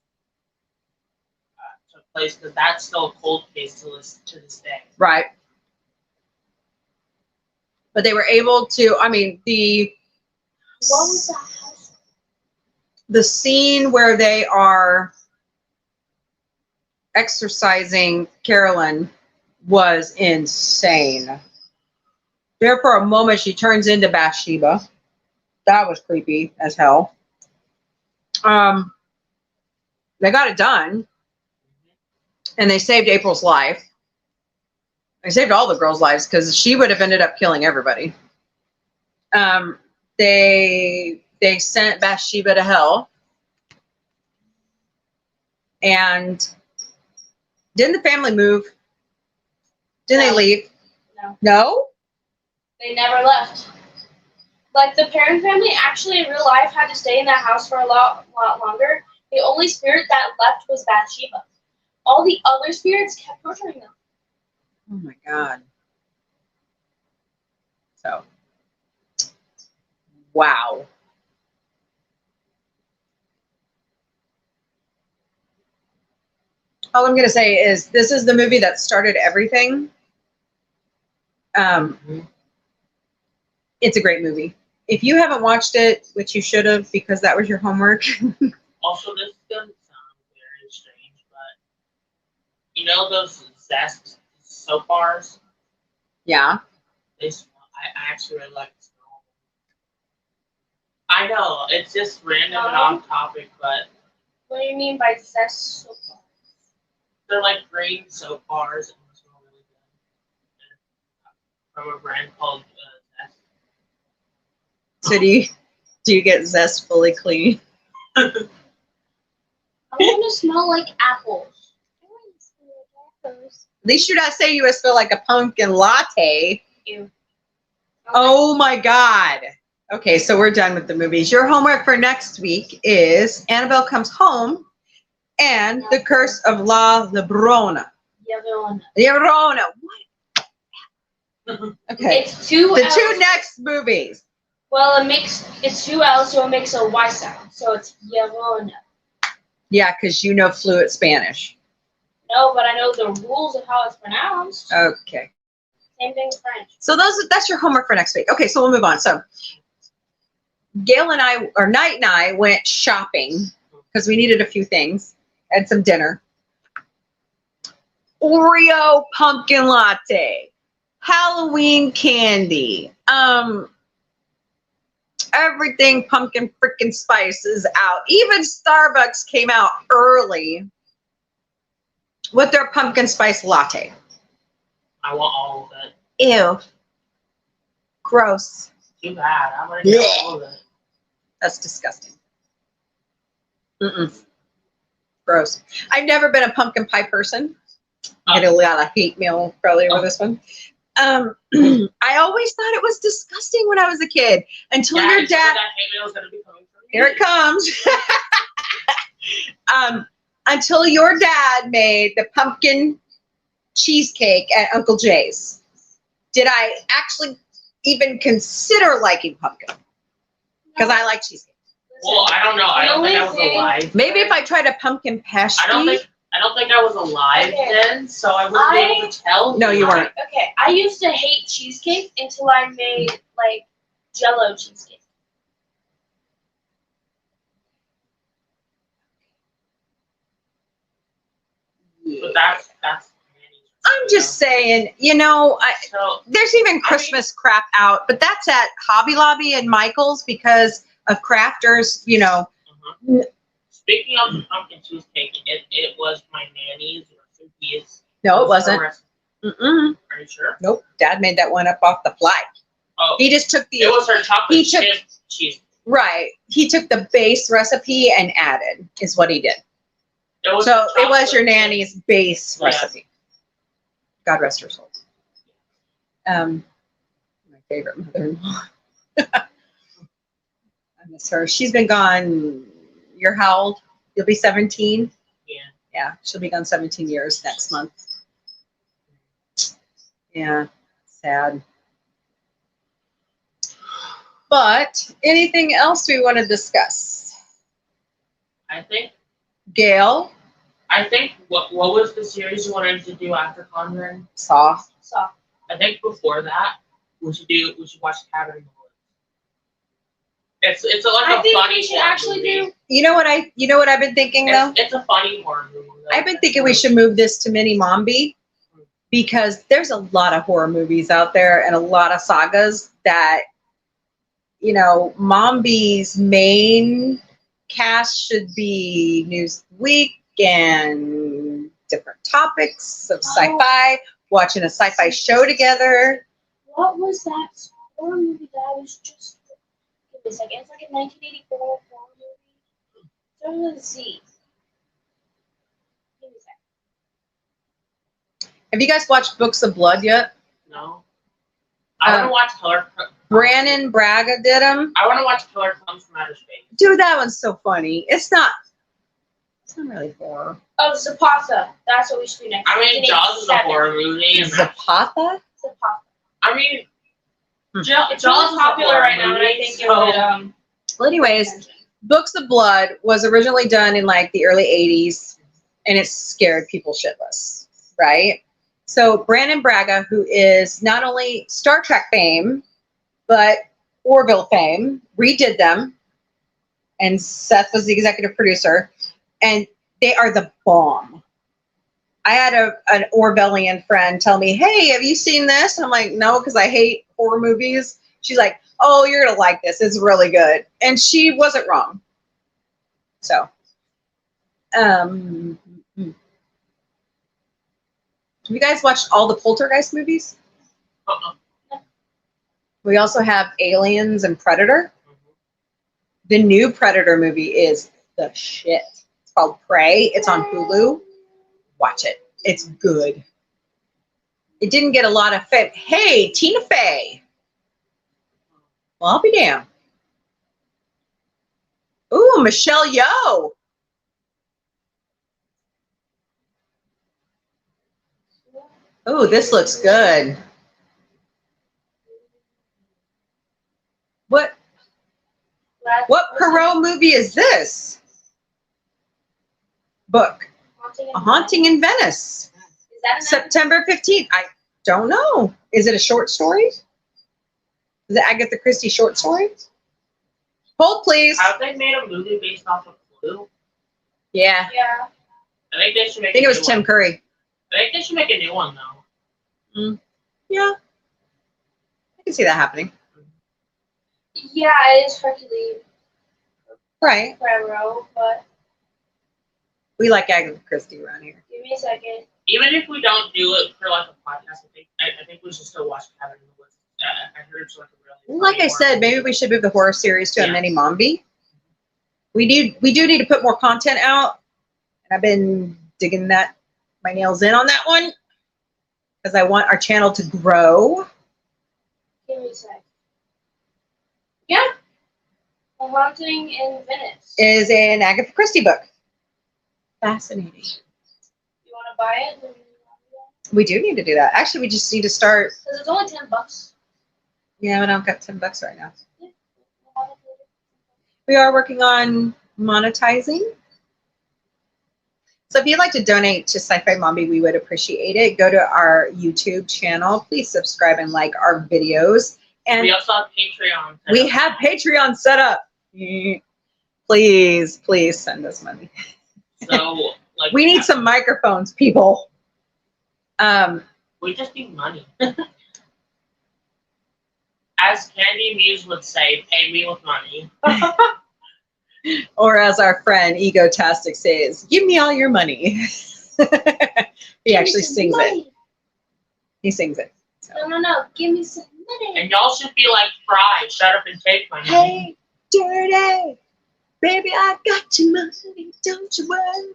took place, because that's still a cold case to this day. Right. But they were able to, I mean, What was that house? the scene where they are exorcising Carolyn was insane. There for a moment, she turns into Bathsheba. That was creepy as hell. They got it done, and they saved April's life. They saved all the girls' lives because she would have ended up killing everybody. They sent Bathsheba to hell, and didn't the family move? Didn't they leave? No. No? They never left. Like, the parent family actually in real life had to stay in that house for a lot longer. The only spirit that left was Bathsheba. All the other spirits kept torturing them. Oh my God. So, wow. All I'm going to say is this is the movie that started everything. It's a great movie. If you haven't watched it, which you should have because that was your homework. Also, this doesn't sound very strange, but you know those zest soap bars? Yeah. They smell. I actually really like the smell. I know it's just random and off topic, but What do you mean by zest soap bars? they're like green soap bars and they smell really good. From a brand called Zest. So do you get zestfully clean? I want to smell like apples. I want to smell like apples. At least you're not saying you would smell like a pumpkin latte. Ew. Oh my God. Okay, so we're done with the movies. Your homework for next week is Annabelle Comes Home and The Curse of La Llorona. Llorona. Llorona. What? Okay. It's two The L's. two next movies. Well, it's two L's, so it makes a Y sound. So it's Llorona. Yeah, because you know fluent Spanish. No, but I know the rules of how it's pronounced. Okay. Same thing with French. So that's your homework for next week. Okay, so we'll move on. So Gail and I, or Knight and I, went shopping because we needed a few things and some dinner. Oreo pumpkin latte, Halloween candy, everything pumpkin freaking spice is out. Even Starbucks came out early with their pumpkin spice latte. I want all of it. Ew. Gross. Too bad. I want to get all of it. That's disgusting. Mm-mm. Gross. I've never been a pumpkin pie person. I get a lot of hate mail probably over this one. I always thought it was disgusting when I was a kid until your dad. That hate mail is gonna be coming from Here me. it comes. Until your dad made the pumpkin cheesecake at Uncle Jay's. Did I actually even consider liking pumpkin? Because I like cheesecake. Well, I don't know. I don't think I was alive. Maybe if I tried a pumpkin pasty. I don't think I was alive then, so I wouldn't be able to tell. No, you weren't. Okay, I used to hate cheesecake until I made like Jell-O cheesecake. But that's. I'm just saying, you know, So there's even Christmas crap out, but that's at Hobby Lobby and Michael's because of crafters, you know. Speaking of the pumpkin cheesecake, it was my nanny's recipe. No, it wasn't. Mm-mm. Are you sure? Nope. Dad made that one up off the fly. Oh, He just took the it was her chocolate chip cheese. right. He took the base recipe and added is what he did. It was So it was chocolate your chip. nanny's base Yes. recipe. God rest her soul. My favorite mother-in-law. I miss her. She's been gone. You're how old? You'll be 17? Yeah. Yeah, she'll be gone 17 years next month. Yeah, sad. But anything else we want to discuss? I think Gail? what was the series you wanted to do after Conjuring? Saw. So I think before that We should watch Cabin in the Woods. It's like I a think funny we should horror actually movie. do. You know what I've been thinking though? It's a funny horror movie. I've been thinking we should move this to mini Mombie because there's a lot of horror movies out there and a lot of sagas that, you know, Mombie's main cast should be Newsweek and different topics of sci-fi, watching a sci-fi show together. What was that horror movie that I was just? Give me a second. It's like a 1984 horror movie. Started with a Z. Give me a second. Have you guys watched Books of Blood yet? No. I want to watch Color. Brannon Braga did them. I want to watch Killer Comes from Outer Space. Dude, that one's so funny. It's not really horror. Oh, Zapata. That's what we should do next. I mean, Jaws is a horror movie. And Zapata? Zapata. I mean, It's Jaws really is a popular horror right now, and I movie, think it so- would. Well, anyways, Books of Blood was originally done in like the early 80s, and it scared people shitless, right? So Brannon Braga, who is not only Star Trek fame, but Orville fame, redid them, and Seth was the executive producer, and they are the bomb. I had an Orwellian friend tell me, hey, have you seen this? And I'm like, no, because I hate horror movies. She's like, oh, you're going to like this. It's really good. And she wasn't wrong. So, have you guys watched all the Poltergeist movies? We also have Aliens and Predator. The new Predator movie is the shit. It's called Prey. It's on Hulu. Watch it. It's good. It didn't get a lot of fame. Hey, Tina Fey. Well, I'll be damned. Ooh, Michelle Yeoh. Ooh, this looks good. What Perot movie is this? Book. A Haunting in Venice. Is that September 15th. I don't know. Is it a short story? Is it Agatha Christie short story? Hold, please. Have they made a movie based off of Clue? Yeah. Yeah. I think they should make. I think a it was new Tim one. Curry. I think they should make a new one though. Yeah. I can see that happening. Yeah, it is Hercules Right. Poirot, but We like Agatha Christie around here. give me a second. Even if we don't do it for like a podcast, I think we should still watch Cabin in the Woods. I heard it's like a really. Like I funny said, horror maybe movie. we should move the horror series to a Yeah. mini Mombie. We do need to put more content out. And I've been digging my nails in on that one because I want our channel to grow. Give me a sec. Yeah. A Haunting in Venice. Is an Agatha Christie book. Fascinating. You want to buy it? We do need to do that. Actually, we just need to start. Because it's only $10. Yeah, but I've got $10 right now. We are working on monetizing. So if you'd like to donate to Sci-Fi Mombie, we would appreciate it. Go to our YouTube channel. Please subscribe and like our videos. And We also have Patreon. we have Patreon set up. Please, please send us money. So like We need some microphones, people. We just need money. As Candy Muse would say, pay me with money. Or as our friend Egotastic says, give me all your money. He actually sings it. He sings it. So. No. Give me some money. And y'all should be like Fry, shut up and take my money. Hey, dirty, baby, I got your money, don't you worry.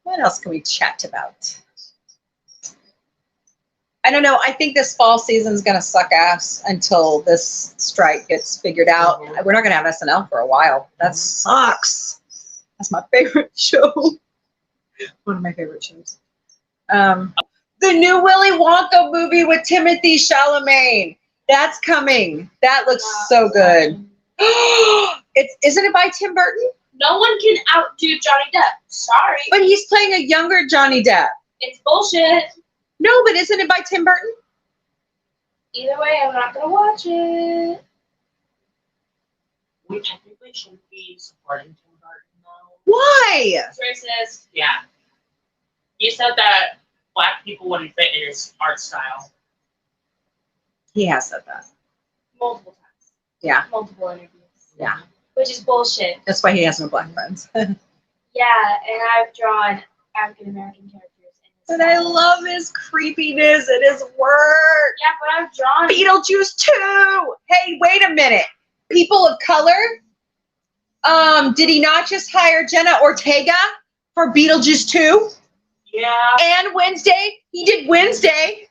What else can we chat about? I don't know. I think this fall season is going to suck ass until this strike gets figured out. Mhm. We're not going to have SNL for a while. That sucks. That's my favorite show. One of my favorite shows. The new Willy Wonka movie with Timothy Chalamet. That's coming. That looks so good. Isn't it by Tim Burton? No one can outdo Johnny Depp. Sorry. But he's playing a younger Johnny Depp. It's bullshit. No, but isn't it by Tim Burton? Either way, I'm not gonna watch it. We technically shouldn't be supporting Tim Burton though. Why? That's what it says. Yeah. He said that black people wouldn't fit in his art style. He has said that. Multiple times. Yeah. Multiple interviews. Yeah. Which is bullshit. That's why he has no black friends. Yeah, and I've drawn African American characters. But I love his creepiness and his work. Yeah, but I've drawn. Beetlejuice 2. Hey, wait a minute. People of color. Did he not just hire Jenna Ortega for Beetlejuice 2? Yeah. And Wednesday? He did Wednesday.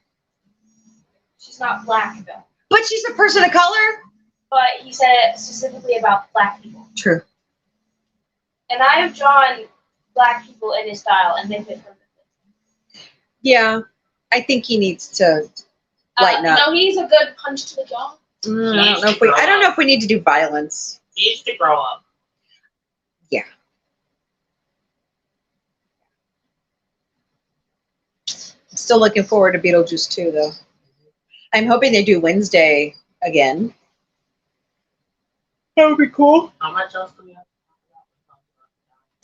She's not black though. But she's a person of color. But he said it specifically about black people. True. And I have drawn black people in his style, and they fit perfectly. Yeah. I think he needs to lighten up. No, he's a good punch to the jaw. I don't know if we need to do violence. He needs to grow up. Yeah. I'm still looking forward to Beetlejuice 2, though. I'm hoping they do Wednesday again. That would be cool. How much else do we have to talk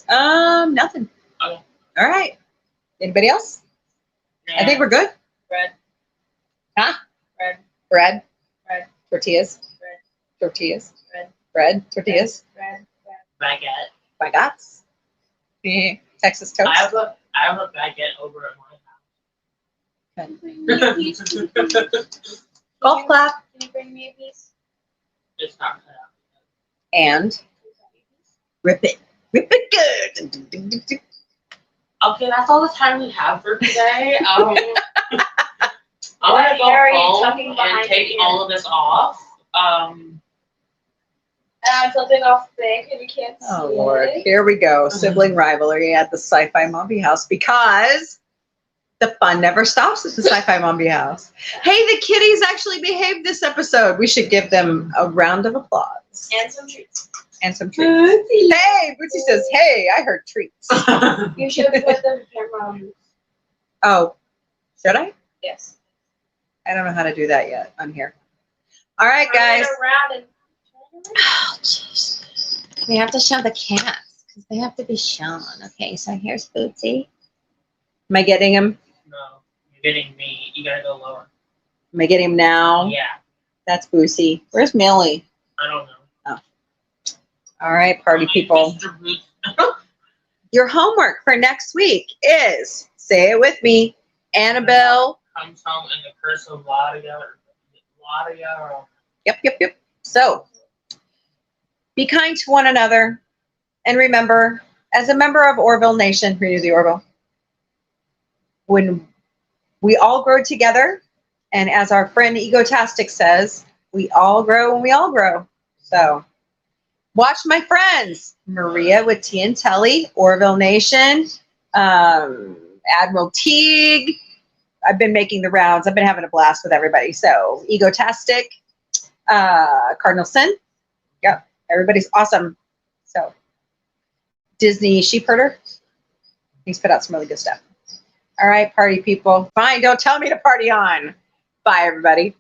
about? Nothing. Okay. All right. Anybody else? Yeah. I think we're good. Bread. Huh? Bread. Bread. Bread. Tortillas. Bread. Tortillas. Bread. Bread. Tortillas. Bread. Bread. Baguette. Baguettes. Texas toast. I have a baguette over at my Can you bring me a piece? Golf clap. Can you bring me a piece? It's not cut out. And rip it. Rip it good. Okay, that's all the time we have for today. I'm gonna go Harry home tucking and behind take you. all of this off. And I'm flipping off the bank, and you can't see Oh, Lord. it. Here we go. Sibling rivalry at the Sci-Fi Mombie house because the fun never stops at the Sci-Fi Mombie house. Hey, the kitties actually behaved this episode. We should give them a round of applause. And some treats. And some treats. Hey, Bootsy says, hey, I heard treats. You should put the camera on. Oh, should I? Yes. I don't know how to do that yet on here. All right, guys. Turn it around and Oh, jeez. We have to show the cats because they have to be shown. Okay, so here's Bootsy. Am I getting him? No, you're getting me. You gotta go lower. Am I getting him now? Yeah, That's Bootsy. Where's Millie? I don't know. All right, party people. Mr. Boots. Your homework for next week is, say it with me, Annabelle. Comes home in the curse of Ladia. Yep. So, be kind to one another. And remember, as a member of Orville Nation, renew the Orville. When we all grow together, and as our friend Egotastic says, we all grow when we all grow. So, watch my friends, Maria with T and Telly, Orville Nation, Admiral Teague. I've been making the rounds. I've been having a blast with everybody. So, Egotastic, Cardinal Sin. Yep, everybody's awesome. So, Disney Sheepherder. He's put out some really good stuff. All right, party people. Fine, don't tell me to party on. Bye, everybody.